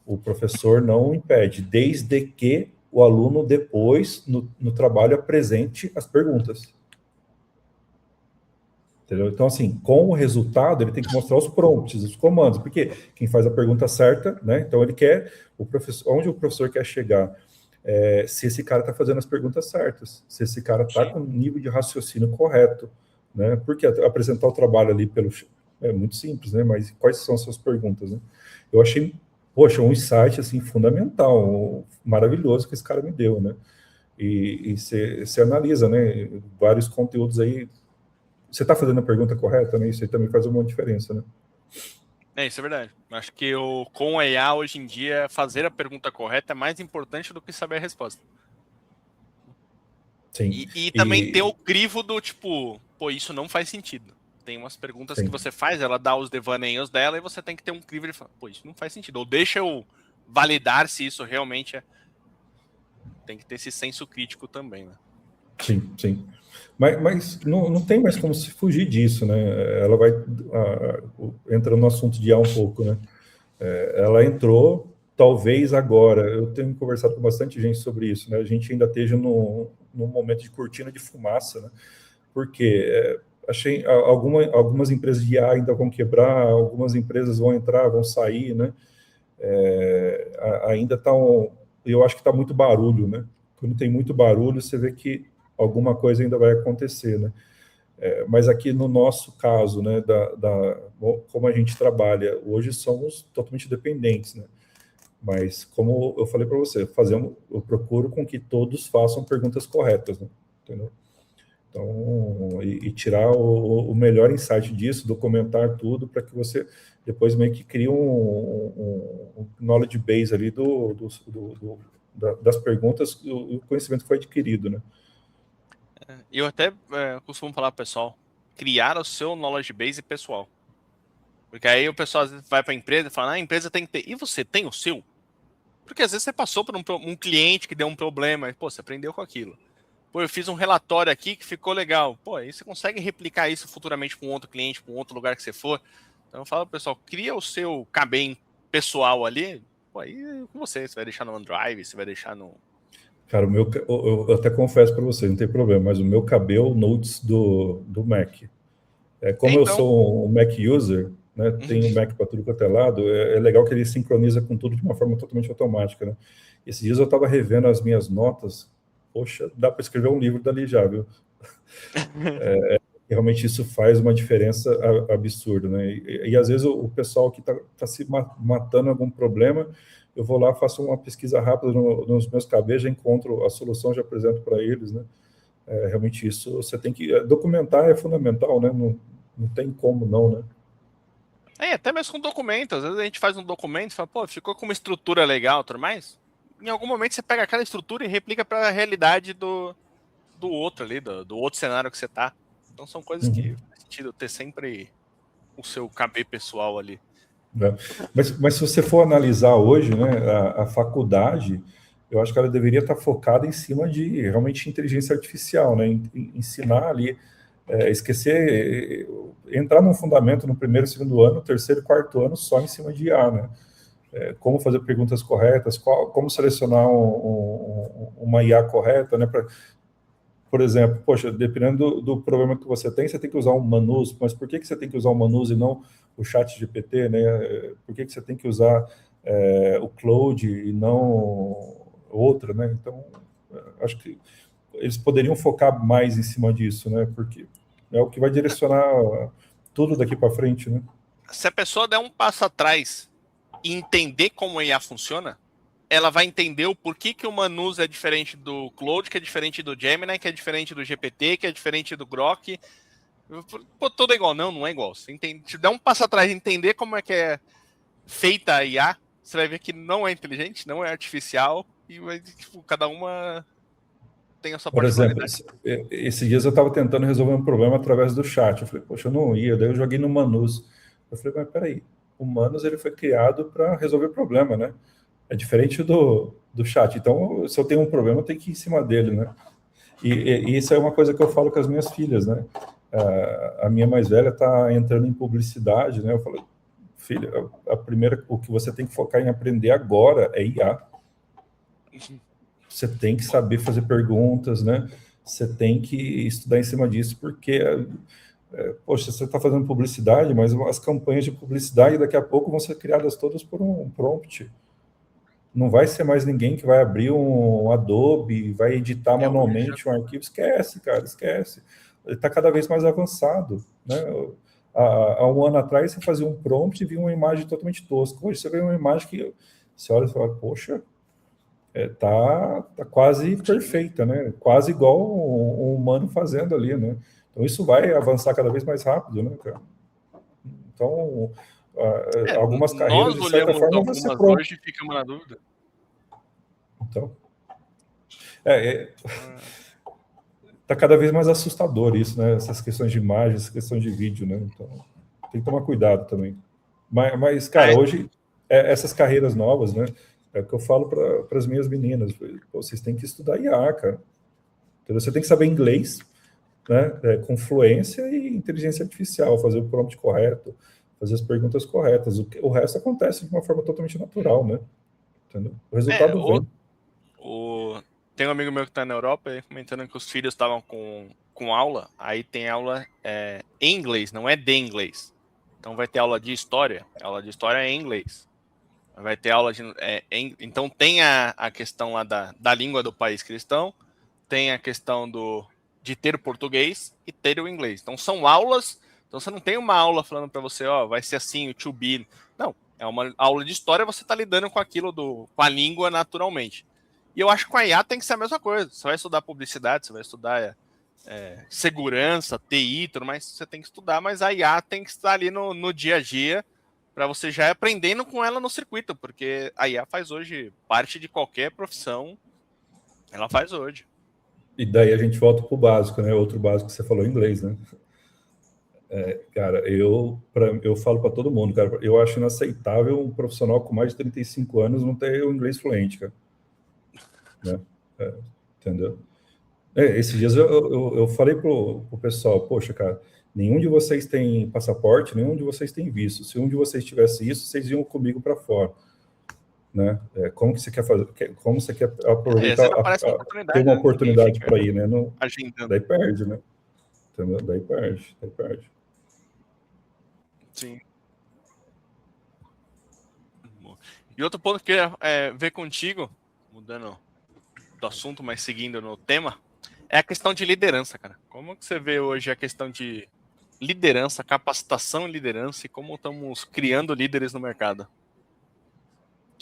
O professor não impede, desde que o aluno depois, no trabalho, apresente as perguntas. Entendeu? Então, assim, com o resultado, ele tem que mostrar os prompts, os comandos, porque quem faz a pergunta certa, né? Então, ele quer, onde o professor quer chegar, se esse cara está fazendo as perguntas certas, se esse cara está com o nível de raciocínio correto, né? Porque apresentar o trabalho ali é muito simples, né? Mas quais são as suas perguntas, né? Eu achei, poxa, um insight, assim, fundamental, maravilhoso que esse cara me deu, né? E você analisa, né? Vários conteúdos aí. Você está fazendo a pergunta correta, né? Isso aí também faz uma diferença, né? Isso é verdade. Acho que com a IA, hoje em dia, fazer a pergunta correta é mais importante do que saber a resposta. Sim. E também ter o crivo do tipo, pô, isso não faz sentido. Tem umas perguntas que você faz, ela dá os devaneios dela e você tem que ter um crivo de falar, pô, isso não faz sentido. Ou deixa eu validar se isso realmente é. Tem que ter esse senso crítico também, né? Sim, sim. Mas não tem mais como se fugir disso, né? Ela vai entrando no assunto de IA um pouco, né? Ela entrou, talvez agora, eu tenho conversado com bastante gente sobre isso, né? A gente ainda esteja num momento de cortina de fumaça, né? Porque achei algumas empresas de IA ainda vão quebrar, algumas empresas vão entrar, vão sair, né? Ainda está eu acho que está muito barulho, né? Quando tem muito barulho, você vê que alguma coisa ainda vai acontecer, né? Mas aqui no nosso caso, né, como a gente trabalha, hoje somos totalmente dependentes, né? Mas como eu falei para você, eu procuro com que todos façam perguntas corretas, né? Entendeu? Então, e tirar o melhor insight disso, documentar tudo para que você depois meio que crie um knowledge base ali das perguntas e o conhecimento que foi adquirido, né? Eu até costumo falar pro pessoal, criar o seu knowledge base pessoal. Porque aí o pessoal às vezes vai para a empresa e fala, a empresa tem que ter. E você tem o seu? Porque às vezes você passou por um cliente que deu um problema, e, pô, você aprendeu com aquilo. Pô, eu fiz um relatório aqui que ficou legal. Pô, aí você consegue replicar isso futuramente com outro cliente, com outro lugar que você for. Então eu falo pro pessoal, cria o seu Kabem pessoal ali, pô, aí com você vai deixar no OneDrive, você vai deixar no... Cara, eu até confesso para você, não tem problema, mas o meu KB é o Notes do Mac. Como eu sou um Mac user, né, tenho Mac para tudo quanto é lado, é legal que ele sincroniza com tudo de uma forma totalmente automática, né? Esses dias eu estava revendo as minhas notas, poxa, dá para escrever um livro dali já, viu? Realmente isso faz uma diferença absurda, né? E às vezes o pessoal que tá se matando algum problema, eu vou lá, faço uma pesquisa rápida nos meus KB, já encontro a solução, já apresento para eles, né? Realmente isso você tem que documentar, é fundamental, né? Não tem como não, né? Até mesmo com documentos. Às vezes a gente faz um documento e fala, pô, ficou com uma estrutura legal, tudo mais. Em algum momento você pega aquela estrutura e replica para a realidade do outro ali, do outro cenário que você tá. Então são coisas que faz sentido ter sempre o seu KB pessoal ali. Mas se você for analisar hoje, né, a faculdade, eu acho que ela deveria estar focada em cima de realmente inteligência artificial, né? Ensinar ali, esquecer, entrar num fundamento no primeiro, segundo ano, terceiro e quarto ano só em cima de IA, né? Como fazer perguntas corretas, como selecionar uma IA correta, né? Por exemplo, poxa, dependendo do problema que você tem que usar um Manus, mas por que você tem que usar o Manus e não o chat GPT, né? Por que você tem que usar o Claude e não outra, né? Então, acho que eles poderiam focar mais em cima disso, né? Porque é o que vai direcionar tudo daqui para frente, né? Se a pessoa der um passo atrás e entender como a IA funciona, ela vai entender o porquê que o Manus é diferente do Claude, que é diferente do Gemini, que é diferente do GPT, que é diferente do Grok. Pô, tudo é igual. Não é igual. Se der um passo atrás e entender como é que é feita a IA, você vai ver que não é inteligente, não é artificial, e vai, tipo, cada uma tem a sua particularidade. Por exemplo, esses dias eu estava tentando resolver um problema através do chat. Eu falei, poxa, eu não ia. Daí eu joguei no Manus. Eu falei, mas peraí, o Manus ele foi criado para resolver problema, né? É diferente do chat. Então, se eu tenho um problema, eu tenho que ir em cima dele, né? E isso é uma coisa que eu falo com as minhas filhas, né? A minha mais velha está entrando em publicidade, né? Eu falo, filha, o que você tem que focar em aprender agora é IA. Você tem que saber fazer perguntas, né? Você tem que estudar em cima disso, porque, poxa, você está fazendo publicidade, mas as campanhas de publicidade daqui a pouco vão ser criadas todas por um prompt. Não vai ser mais ninguém que vai abrir um Adobe, vai editar manualmente um arquivo. Esquece, cara, esquece. Ele está cada vez mais avançado, né? Há um ano atrás, você fazia um prompt e via uma imagem totalmente tosca. Hoje você vê uma imagem que você olha e fala, poxa, tá quase perfeita, né? Quase igual um humano fazendo ali, né? Então isso vai avançar cada vez mais rápido, né, cara? Então, algumas carreiras, de certa forma, vão ser prontas. Hoje ficamos na dúvida. Então, tá cada vez mais assustador isso, né? Essas questões de imagem, essas questões de vídeo, né? Então, tem que tomar cuidado também. Mas cara, hoje, essas carreiras novas, né? É o que eu falo para as minhas meninas. Vocês têm que estudar IA, cara. Então, você tem que saber inglês, né? Com fluência e inteligência artificial, fazer o prompt correto, fazer as perguntas corretas. O resto acontece de uma forma totalmente natural, né? Entendeu? O resultado vem. Tem um amigo meu que tá na Europa, ele comentando que os filhos estavam com aula, aí tem aula em inglês, não é de inglês. Então vai ter aula de história é em inglês. Vai ter aula de... então tem a questão lá da língua do país cristão, tem a questão de ter o português e ter o inglês. Então são aulas, então você não tem uma aula falando para você, ó, vai ser assim, o to be. Não, é uma aula de história, você tá lidando com aquilo, com a língua naturalmente. E eu acho que com a IA tem que ser a mesma coisa. Você vai estudar publicidade, você vai estudar segurança, TI, tudo mais, você tem que estudar, mas a IA tem que estar ali no dia a dia para você já ir aprendendo com ela no circuito, porque a IA faz hoje parte de qualquer profissão, ela faz hoje. E daí a gente volta pro básico, né? Outro básico que você falou em inglês, né? Cara, eu falo para todo mundo, cara, eu acho inaceitável um profissional com mais de 35 anos não ter o inglês fluente, cara. Né? Entendeu? Esses dias eu falei pro pessoal, poxa, cara, nenhum de vocês tem passaporte, nenhum de vocês tem visto. Se um de vocês tivesse isso, vocês iam comigo para fora. Né? Como que você quer fazer? Como você quer aproveitar, ter uma oportunidade para ir, né? Não, daí perde, né? Entendeu? Daí perde. Sim. E outro ponto que eu queria ver contigo, mudando do assunto, mas seguindo no tema, é a questão de liderança, cara. Como que você vê hoje a questão de liderança, capacitação em liderança e como estamos criando líderes no mercado?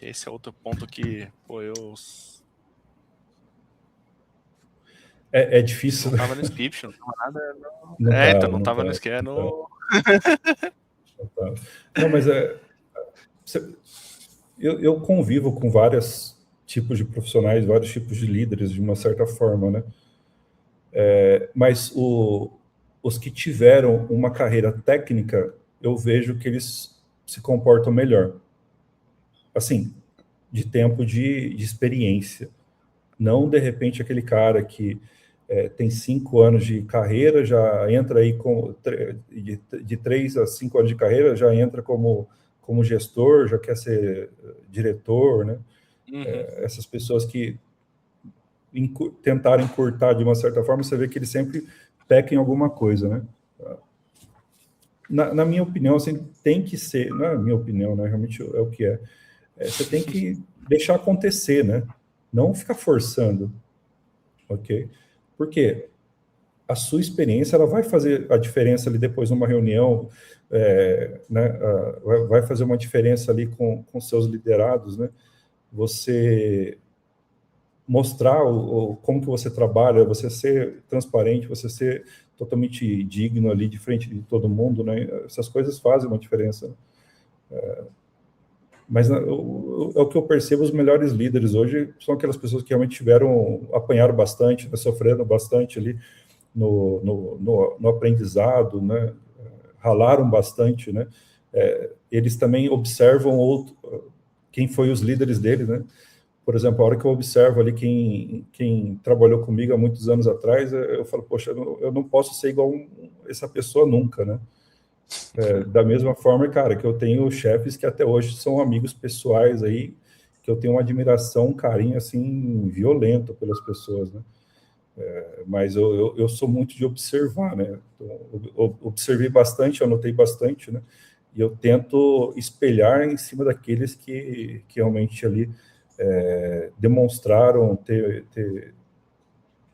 Esse é outro ponto que, pô, eu... É difícil. Não tava no script, não tava nada. Não tava no script. Não, mas eu convivo com vários tipos de profissionais, vários tipos de líderes, de uma certa forma, né? Mas os que tiveram uma carreira técnica, eu vejo que eles se comportam melhor. Assim, de tempo de experiência. Não, de repente, aquele cara que tem 5 anos de carreira, já entra aí de 3 a 5 anos de carreira, já entra como gestor, já quer ser diretor, né? Uhum. Essas pessoas que tentaram encurtar de uma certa forma, você vê que eles sempre pecam em alguma coisa, né? Na minha opinião, assim, tem que ser, na minha opinião, né? Realmente é o que é. Você tem que deixar acontecer, né? Não ficar forçando, ok? Porque a sua experiência ela vai fazer a diferença ali depois numa reunião, né? Vai fazer uma diferença ali com seus liderados, né? Você mostrar como que você trabalha, você ser transparente, você ser totalmente digno ali de frente de todo mundo, né? Essas coisas fazem uma diferença. Mas é o que eu percebo, os melhores líderes hoje são aquelas pessoas que realmente apanharam bastante, né, sofreram bastante ali no aprendizado, né, ralaram bastante, né, eles também observam quem foi os líderes deles, né. Por exemplo, a hora que eu observo ali quem trabalhou comigo há muitos anos atrás, eu falo, poxa, eu não posso ser igual essa pessoa nunca, né. Da mesma forma, cara, que eu tenho chefes que até hoje são amigos pessoais aí, que eu tenho uma admiração, um carinho, assim, violento pelas pessoas, né? Mas eu sou muito de observar, né? Então, observei bastante, anotei bastante, né? E eu tento espelhar em cima daqueles que realmente ali demonstraram ter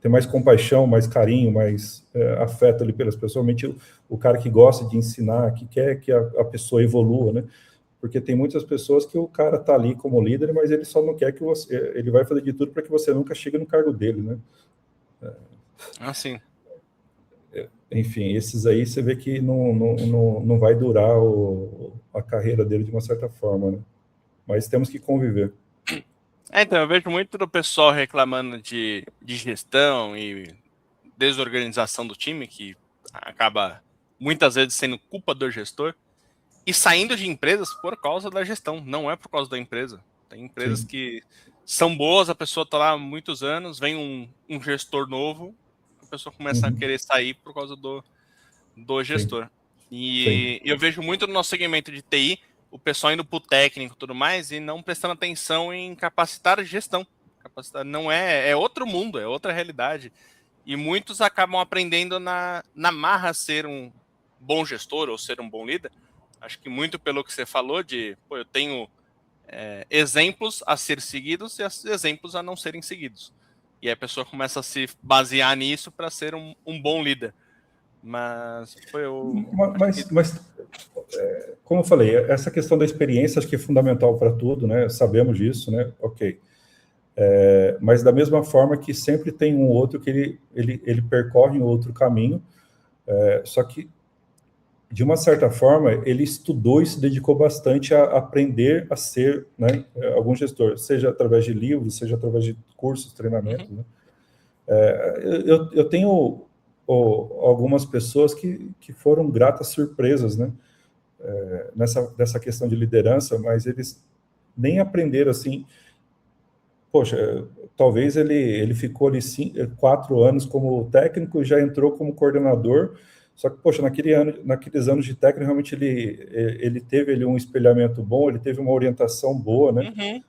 mais compaixão, mais carinho, mais afeto ali pelas pessoas, realmente o cara que gosta de ensinar, que quer que a pessoa evolua, né? Porque tem muitas pessoas que o cara tá ali como líder, mas ele só não quer que ele vai fazer de tudo para que você nunca chegue no cargo dele, né? Sim. Enfim, esses aí você vê que não vai durar a carreira dele de uma certa forma, né? Mas temos que conviver. Então, eu vejo muito do pessoal reclamando de gestão e desorganização do time, que acaba muitas vezes sendo culpa do gestor, e saindo de empresas por causa da gestão, não é por causa da empresa. Tem empresas que são boas, a pessoa está lá há muitos anos, vem um gestor novo, a pessoa começa a querer sair por causa do gestor. E eu vejo muito no nosso segmento de TI, o pessoal indo para o técnico e tudo mais, e não prestando atenção em capacitar a gestão, capacidade. Não é outro mundo, é outra realidade. E muitos acabam aprendendo na marra ser um bom gestor ou ser um bom líder. Acho que muito pelo que você falou de, eu tenho exemplos a ser seguidos e exemplos a não serem seguidos. E aí a pessoa começa a se basear nisso para ser um bom líder. Mas como eu falei, essa questão da experiência acho que é fundamental para tudo, né? Sabemos disso, né? Ok. Mas da mesma forma que sempre tem um outro que ele percorre um outro caminho, só que de uma certa forma ele estudou e se dedicou bastante a aprender a ser, né, algum gestor, seja através de livros, seja através de cursos, treinamentos, né? Eu tenho algumas pessoas que foram gratas surpresas, né, nessa questão de liderança, mas eles nem aprenderam assim. Poxa, talvez ele ficou ali 4 anos como técnico e já entrou como coordenador, só que, poxa, naqueles anos de técnico, realmente ele teve ali um espelhamento bom, ele teve uma orientação boa, né?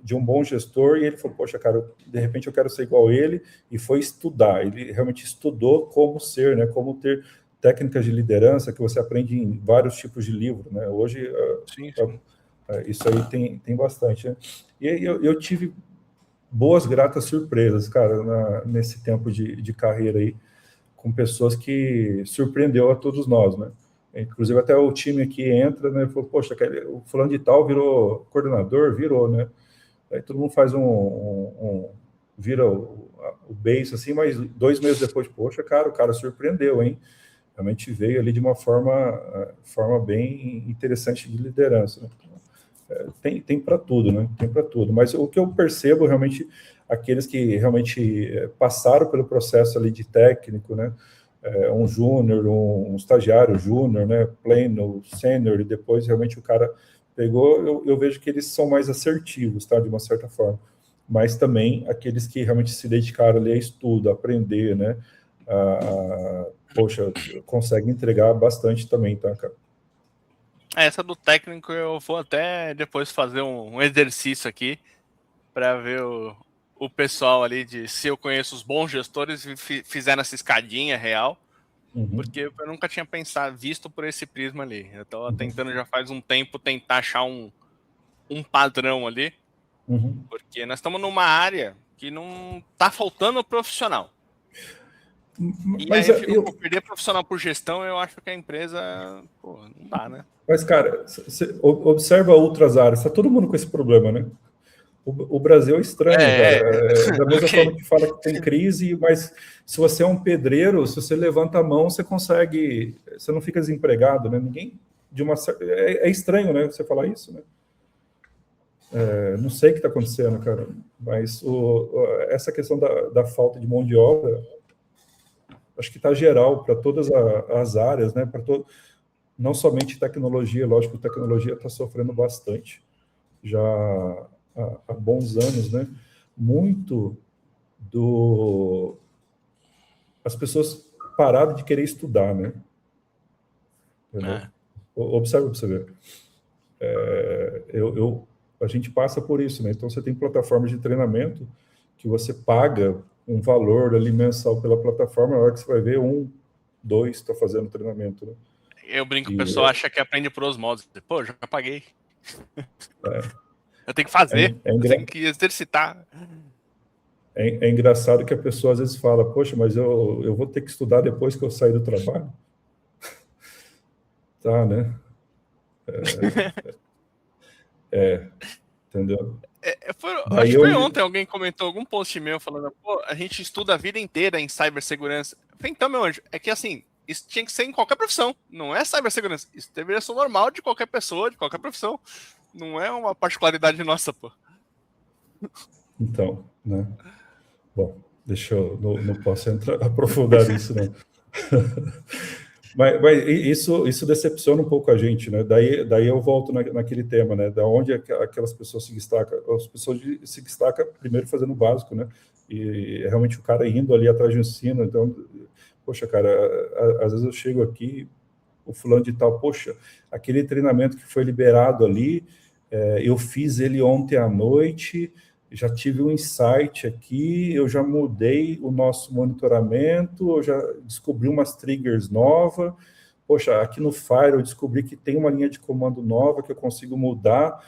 De um bom gestor, e ele falou, poxa, cara, de repente eu quero ser igual a ele, e foi estudar. Ele realmente estudou como ser, né? Como ter técnicas de liderança que você aprende em vários tipos de livros, né? Hoje, sim. Isso aí tem bastante, né? E aí eu tive boas, gratas surpresas, cara, nesse tempo de carreira aí, com pessoas que surpreendeu a todos nós, né? Inclusive até o time aqui entra, né? Falou, poxa, o fulano de tal virou coordenador, né? Aí todo mundo faz vira o base assim, mas 2 meses depois, poxa, cara, o cara surpreendeu, hein? Realmente veio ali de uma forma bem interessante de liderança, né? Tem para tudo, né? Tem para tudo. Mas o que eu percebo realmente, aqueles que realmente passaram pelo processo ali de técnico, né? Um júnior, um estagiário júnior, né? Pleno, sênior, e depois realmente o cara pegou, eu vejo que eles são mais assertivos, tá? De uma certa forma. Mas também aqueles que realmente se dedicaram ali a estudo, a aprender, né? Poxa, conseguem entregar bastante também, tá, cara? Essa do técnico eu vou até depois fazer um exercício aqui para ver o pessoal ali de se eu conheço os bons gestores e fizeram essa escadinha real, porque eu nunca tinha visto por esse prisma ali. Eu estava tentando já faz um tempo tentar achar um padrão ali, porque nós estamos numa área que não está faltando profissional. Mas aí eu fico, perder profissional por gestão, eu acho que a empresa, não dá, né? Mas, cara, você observa outras áreas, está todo mundo com esse problema, né? O Brasil é estranho, cara. Da mesma forma que fala que tem crise, mas se você é um pedreiro, se você levanta a mão, você consegue, você não fica desempregado, né? Ninguém, é estranho, né? Você falar isso, né? Não sei o que está acontecendo, cara, mas essa questão da falta de mão de obra, acho que está geral para todas as áreas, né? Para não somente tecnologia, lógico, tecnologia está sofrendo bastante, já há bons anos, né? Muito as pessoas pararam de querer estudar, né? Observa para você ver. A gente passa por isso, né? Então você tem plataformas de treinamento que você paga um valor ali mensal pela plataforma, na hora que você vai ver 1, 2 está fazendo treinamento, né? Eu brinco, o pessoal acha que aprende por osmose. Pô, já paguei. Eu tenho que fazer, eu tenho que exercitar. É engraçado que a pessoa às vezes fala, poxa, mas eu vou ter que estudar depois que eu sair do trabalho? Tá, né? Entendeu? Acho que foi ontem, alguém comentou algum post meu falando, pô, a gente estuda a vida inteira em cibersegurança. Eu falei, então, meu anjo, é que assim, isso tinha que ser em qualquer profissão, não é cibersegurança. Isso deveria ser normal de qualquer pessoa, de qualquer profissão. Não é uma particularidade nossa, pô. Então, né? Bom, deixa eu... Não posso aprofundar nisso, não. Mas isso decepciona um pouco a gente, né? Daí eu volto naquele tema, né? Da onde aquelas pessoas se destacam. As pessoas se destacam primeiro fazendo o básico, né? E realmente o cara indo ali atrás de um ensino. Então, poxa, cara, às vezes eu chego aqui, o fulano de tal, poxa, aquele treinamento que foi liberado ali, eu fiz ele ontem à noite, já tive um insight aqui, eu já mudei o nosso monitoramento, eu já descobri umas triggers novas, poxa, aqui no Fire eu descobri que tem uma linha de comando nova que eu consigo mudar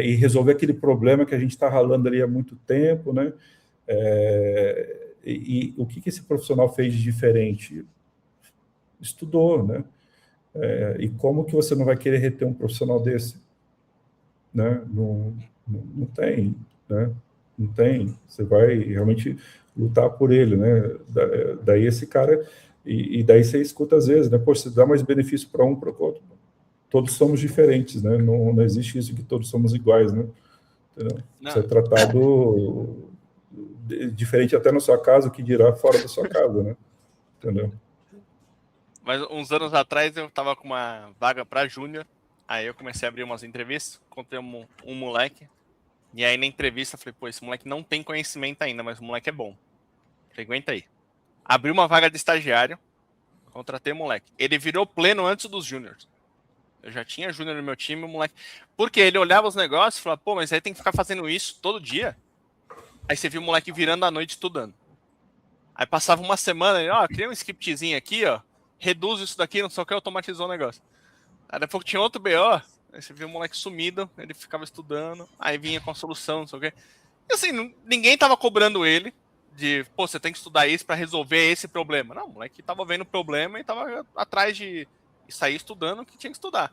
e resolver aquele problema que a gente está ralando ali há muito tempo, né? E o que esse profissional fez de diferente? Estudou, né? E como que você não vai querer reter um profissional desse? Né? Não tem, né? Não tem. Você vai realmente lutar por ele, né? Daí esse cara... E daí você escuta às vezes, né? Poxa, você dá mais benefício para um, para o outro. Todos somos diferentes, né? Não existe isso que todos somos iguais, né? Entendeu? Você é tratado diferente até na sua casa, o que dirá fora da sua casa, né? Entendeu? Mas uns anos atrás eu tava com uma vaga para júnior, aí eu comecei a abrir umas entrevistas, encontrei um moleque, e aí na entrevista eu falei, pô, esse moleque não tem conhecimento ainda, mas o moleque é bom. Falei, aguenta aí. Abri uma vaga de estagiário, contratei o moleque. Ele virou pleno antes dos júniors. Eu já tinha júnior no meu time, o moleque... Porque ele olhava os negócios e falava, pô, mas aí tem que ficar fazendo isso todo dia? Aí você viu o moleque virando à noite estudando. Aí passava uma semana, ele, cria um scriptzinho aqui, reduz isso daqui, não sei o que, automatizou o negócio. Aí depois tinha outro BO, aí você viu o moleque sumido, ele ficava estudando, aí vinha com a solução, não sei o que. E assim, ninguém tava cobrando ele de, pô, você tem que estudar isso para resolver esse problema. Não, o moleque tava vendo o problema e tava atrás de sair estudando o que tinha que estudar.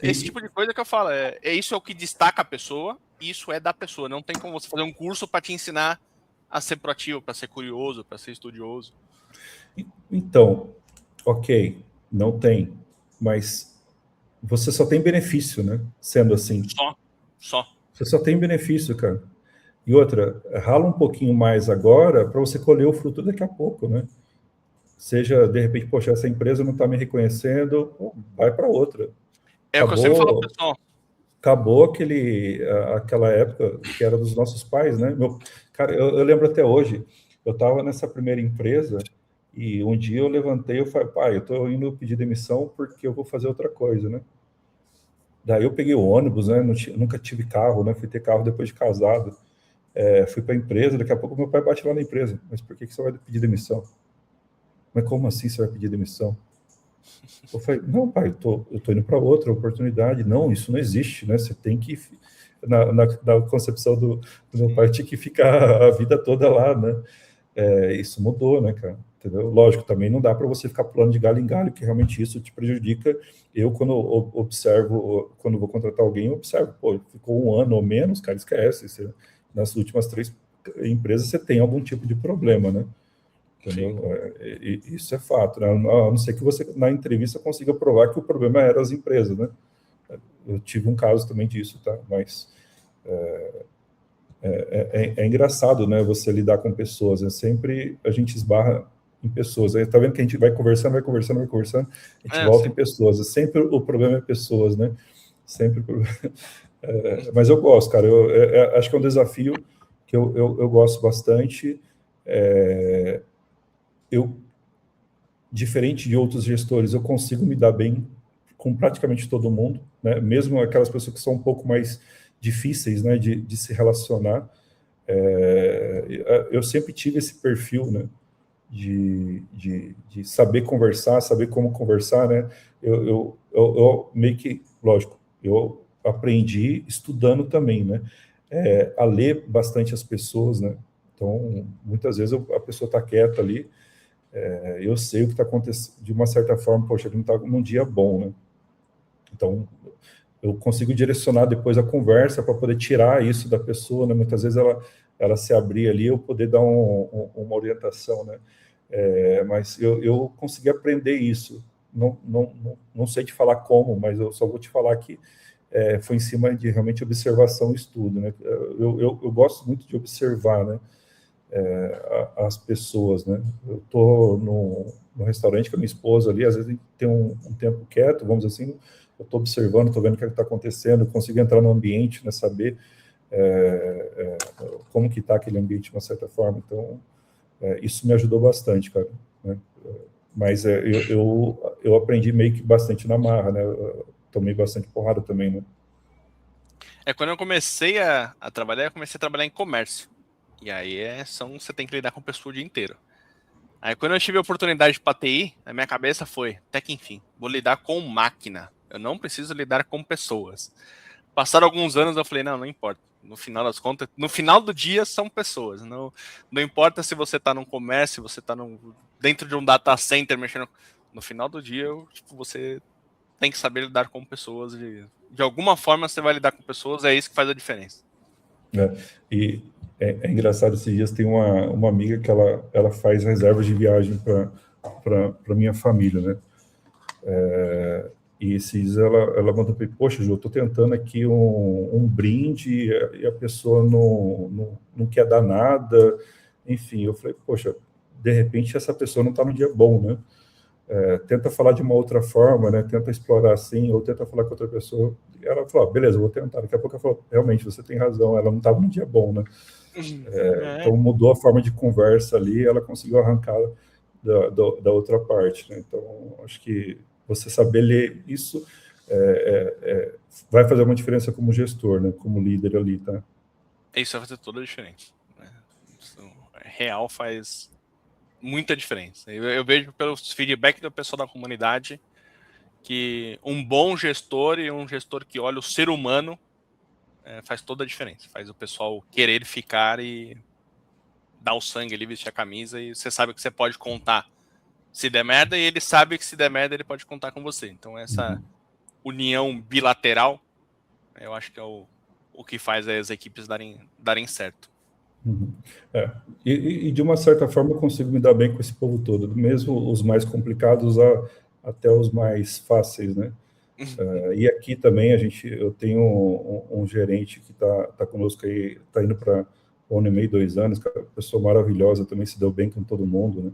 Esse tipo de coisa que eu falo, isso é o que destaca a pessoa, isso é da pessoa. Não tem como você fazer um curso para te ensinar a ser proativo, para ser curioso, para ser estudioso. Então, ok, não tem, mas você só tem benefício, né? Sendo assim. Só. Você só tem benefício, cara. E outra, rala um pouquinho mais agora para você colher o fruto daqui a pouco, né? Seja, de repente, poxa, essa empresa não está me reconhecendo, pô, vai para outra. É o que eu sempre falo pro pessoal. Acabou aquela época que era dos nossos pais, né? Cara, eu lembro até hoje, eu estava nessa primeira empresa e um dia eu levantei e falei, pai, eu estou indo pedir demissão porque eu vou fazer outra coisa, né? Daí eu peguei o ônibus, né? Nunca tive carro, né? Fui ter carro depois de casado. Fui para a empresa, daqui a pouco meu pai bate lá na empresa. Mas por que você vai pedir demissão? Mas como assim você vai pedir demissão? Eu falei, não, pai, eu tô indo para outra oportunidade. Não, isso não existe, né? Você tem que... Na concepção do meu pai, tinha que ficar a vida toda lá, né? Isso mudou, né, cara? Entendeu? Lógico, também não dá para você ficar pulando de galho em galho, que realmente isso te prejudica. Eu, quando observo, quando vou contratar alguém, eu observo, pô, ficou um ano ou menos, cara, esquece. Nas últimas 3 empresas você tem algum tipo de problema, né? Entendeu? Isso é fato, né? A não ser que você, na entrevista, consiga provar que o problema era as empresas, né? Eu tive um caso também disso, tá? Mas é engraçado, né? Você lidar com pessoas. Sempre a gente esbarra em pessoas. Aí tá vendo que a gente vai conversando, a gente volta sim. em pessoas. Sempre o problema é pessoas, né? Sempre. Mas eu gosto, cara. Eu acho que é um desafio que eu gosto bastante. Diferente de outros gestores, eu consigo me dar bem com praticamente todo mundo, né? Mesmo aquelas pessoas que são um pouco mais difíceis, né, de se relacionar. Eu sempre tive esse perfil, né, de saber conversar, saber como conversar, né? Eu meio que, lógico, eu aprendi estudando também, né? A ler bastante as pessoas, né? Então, muitas vezes a pessoa está quieta ali, eu sei o que está acontecendo, de uma certa forma, poxa, ele não está num dia bom, né? Então, eu consigo direcionar depois a conversa para poder tirar isso da pessoa, né? Muitas vezes ela se abrir ali, eu poder dar uma orientação, né? Mas eu consegui aprender isso. Não sei te falar como, mas eu só vou te falar que foi em cima de realmente observação e estudo, né? Eu gosto muito de observar, né? As pessoas, né? Eu tô no restaurante com a minha esposa ali, às vezes tem um tempo quieto, vamos dizer assim, eu estou observando, estou vendo o que está acontecendo, eu consigo entrar no ambiente, né, saber como que está aquele ambiente de uma certa forma. Então, isso me ajudou bastante, cara, né? Mas eu aprendi meio que bastante na marra, né? Eu tomei bastante porrada também, né? Quando eu comecei a trabalhar, eu comecei a trabalhar em comércio. E aí você tem que lidar com pessoa o dia inteiro. Aí quando eu tive a oportunidade para TI, a minha cabeça foi, até que enfim, vou lidar com máquina. Eu não preciso lidar com pessoas. Passaram alguns anos, eu falei, não importa. No final das contas, no final do dia são pessoas. Não importa se você está num comércio, se você está dentro de um data center mexendo. No final do dia, você tem que saber lidar com pessoas. De alguma forma você vai lidar com pessoas, é isso que faz a diferença. E é engraçado, esses dias tem uma amiga que ela faz reservas de viagem para minha família, né? E esses dias ela mandou para mim, poxa, Ju, eu estou tentando aqui um brinde e a pessoa não quer dar nada. Enfim, eu falei, poxa, de repente essa pessoa não está no dia bom, né? Tenta falar de uma outra forma, né? Tenta explorar assim, ou tenta falar com outra pessoa. E ela falou, beleza, eu vou tentar. Daqui a pouco ela falou, realmente, você tem razão, ela não estava no dia bom, né? Então mudou a forma de conversa ali, ela conseguiu arrancar da outra parte, né? Então, acho que você saber ler isso vai fazer uma diferença como gestor, né? Como líder ali, tá? Isso vai fazer toda a diferença. Isso, real faz muita diferença. Eu vejo pelos feedback do pessoal da comunidade que um bom gestor e um gestor que olha o ser humano faz toda a diferença. Faz o pessoal querer ficar e dar o sangue ali, vestir a camisa, e você sabe que você pode contar se der merda, e ele sabe que se der merda ele pode contar com você. Então essa união bilateral, eu acho que é o que faz as equipes darem certo. E de uma certa forma eu consigo me dar bem com esse povo todo, mesmo os mais complicados até os mais fáceis, né? E aqui também eu tenho um gerente que está conosco aí, está indo para 1 ano e meio, 2 anos, uma pessoa maravilhosa, também se deu bem com todo mundo, né?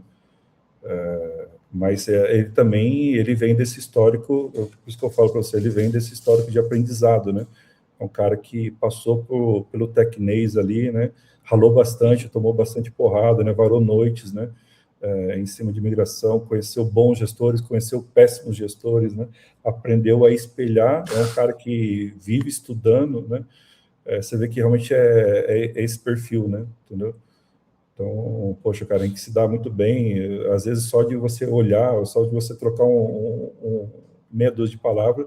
Mas ele vem desse histórico, por isso que eu falo para você, ele vem desse histórico de aprendizado, né? É um cara que passou pelo Tecnês ali, né? Ralou bastante, tomou bastante porrada, né? Varou noites, né? Em cima de migração, conheceu bons gestores, conheceu péssimos gestores, né? Aprendeu a espelhar, é um cara que vive estudando, né? Você vê que realmente é esse perfil, né? Entendeu? Então, poxa, cara, a gente se dá muito bem, às vezes só de você olhar, só de você trocar meia dúzia de palavras,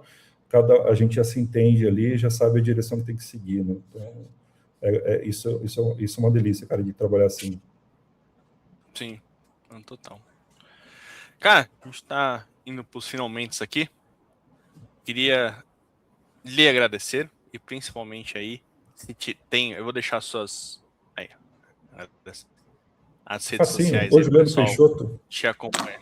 a gente já se entende ali, já sabe a direção que tem que seguir, né? Então, isso é uma delícia, cara, de trabalhar assim. Sim, total. Cara, a gente tá indo pros finalmente aqui. Queria lhe agradecer, e principalmente aí, eu vou deixar suas as redes sociais o aí, Juliano pessoal Peixoto. te acompanha.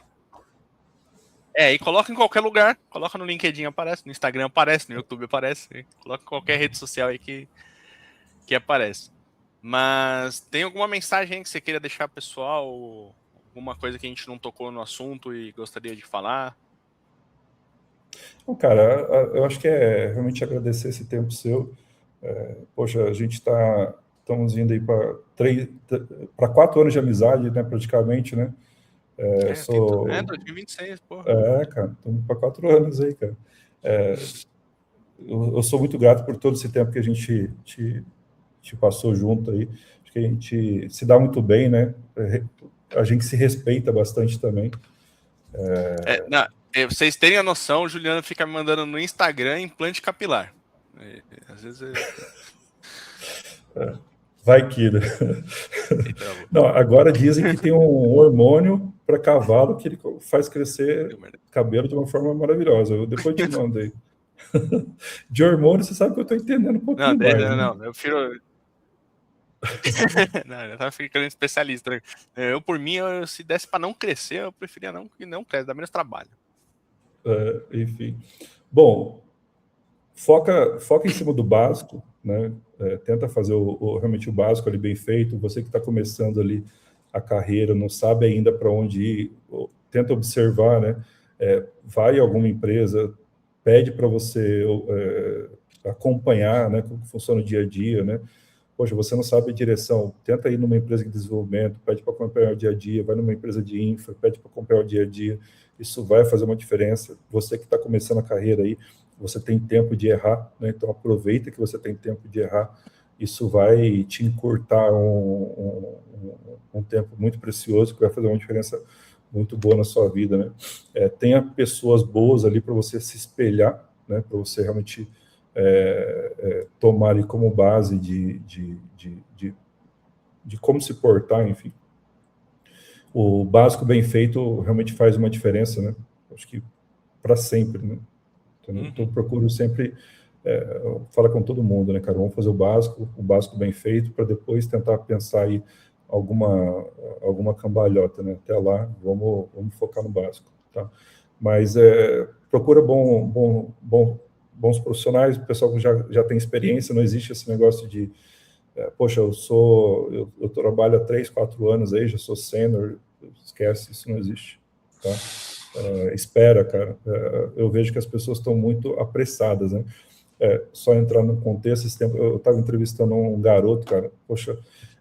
E coloca em qualquer lugar, coloca no LinkedIn, aparece, no Instagram aparece, no YouTube aparece, coloca em qualquer rede social aí que aparece. Mas tem alguma mensagem que você queira deixar pessoal, alguma coisa que a gente não tocou no assunto e gostaria de falar? Bom, cara, eu acho que é realmente agradecer esse tempo seu. Poxa, a gente estamos indo aí para 4 anos de amizade, né, praticamente, né? 2026, porra. Cara, estamos para 4 anos aí, cara. Eu sou muito grato por todo esse tempo que a gente te passou junto aí. Acho que a gente se dá muito bem, né? A gente se respeita bastante também. Vocês terem a noção, o Juliano fica me mandando no Instagram implante capilar. Às vezes Vai que, né? Não, agora dizem que tem um hormônio para cavalo que ele faz crescer cabelo de uma forma maravilhosa. Eu depois te mando aí. De hormônio, você sabe que eu estou entendendo um pouquinho mais. Não, eu prefiro... não, eu tava ficando especialista. Eu, por mim, se desse para não crescer, eu preferia que não cresça, dá menos trabalho. Enfim. Bom, foca em cima do básico, né? Tenta fazer realmente o básico ali bem feito. Você que está começando ali a carreira, não sabe ainda para onde ir, tenta observar, né? Vai a alguma empresa, pede para você acompanhar, né? Como funciona o dia a dia, né? Poxa, você não sabe a direção, tenta ir numa empresa de desenvolvimento, pede para acompanhar o dia a dia, vai numa empresa de infra, pede para acompanhar o dia a dia. Isso vai fazer uma diferença. Você que está começando a carreira aí, você tem tempo de errar, né? Então aproveita que você tem tempo de errar, isso vai te encurtar um tempo muito precioso, que vai fazer uma diferença muito boa na sua vida, né? Tenha pessoas boas ali para você se espelhar, né? Para você realmente tomar ali como base de como se portar, enfim. O básico bem feito realmente faz uma diferença, né? Acho que para sempre, né? Então eu procuro sempre falar com todo mundo, né, cara? Vamos fazer o básico bem feito, para depois tentar pensar aí alguma cambalhota, né? Até lá, vamos focar no básico, tá? Mas procura bons profissionais, o pessoal que já tem experiência, não existe esse negócio de poxa, eu trabalho há 3, 4 anos aí, já sou sênior, esquece, isso não existe, tá? Espera, cara. Eu vejo que as pessoas estão muito apressadas, né? Só entrar no contexto, esse tempo, eu estava entrevistando um garoto, cara, poxa,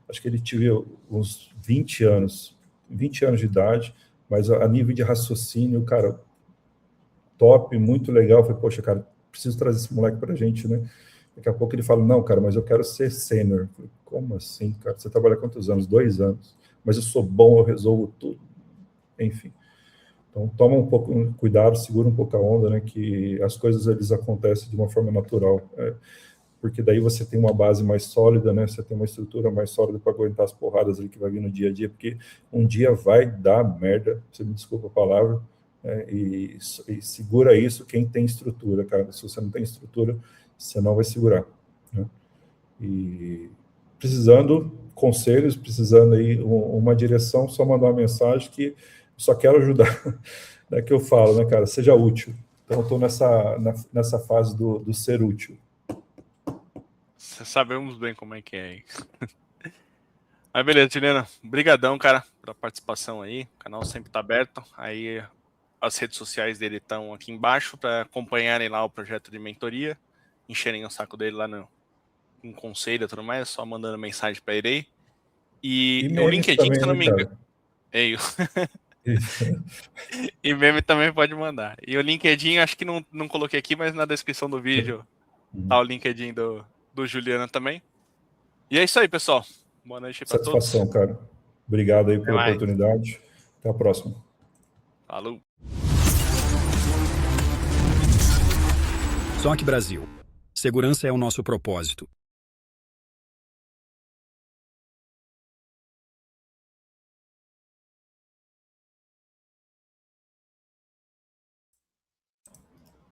acho que ele tinha uns 20 anos de idade, mas a nível de raciocínio, cara, top, muito legal. Eu falei, poxa, cara, preciso trazer esse moleque pra gente, né? Daqui a pouco ele fala, não, cara, mas eu quero ser sênior. Como assim, cara? Você trabalha quantos anos? 2 anos. Mas eu sou bom, eu resolvo tudo. Enfim. Então, toma um pouco cuidado, segura um pouco a onda, né? Que as coisas, eles acontecem de uma forma natural. Porque daí você tem uma base mais sólida, né? Você tem uma estrutura mais sólida para aguentar as porradas ali que vai vir no dia a dia, porque um dia vai dar merda, você me desculpa a palavra, e segura isso quem tem estrutura, cara. Se você não tem estrutura, você não vai segurar, né? E precisando conselhos, precisando aí uma direção, só mandar uma mensagem que eu só quero ajudar. É que eu falo, né, cara? Seja útil. Então eu estou nessa fase do ser útil. Sabemos bem como é que é. Mas beleza, Juliana. Brigadão, cara, pela participação aí. O canal sempre tá aberto. Aí as redes sociais dele estão aqui embaixo para acompanharem lá o projeto de mentoria, encherem o saco dele lá no conselho e tudo mais, só mandando mensagem para ele aí. E o LinkedIn, também, se eu não né, me engano. E meme também pode mandar. E o LinkedIn, acho que não coloquei aqui, mas na descrição do vídeo tá o LinkedIn do Juliana também. E é isso aí, pessoal. Boa noite para todos. Satisfação, cara. Obrigado aí pela oportunidade. Até a próxima. Falou. SOC Brasil. Segurança é o nosso propósito.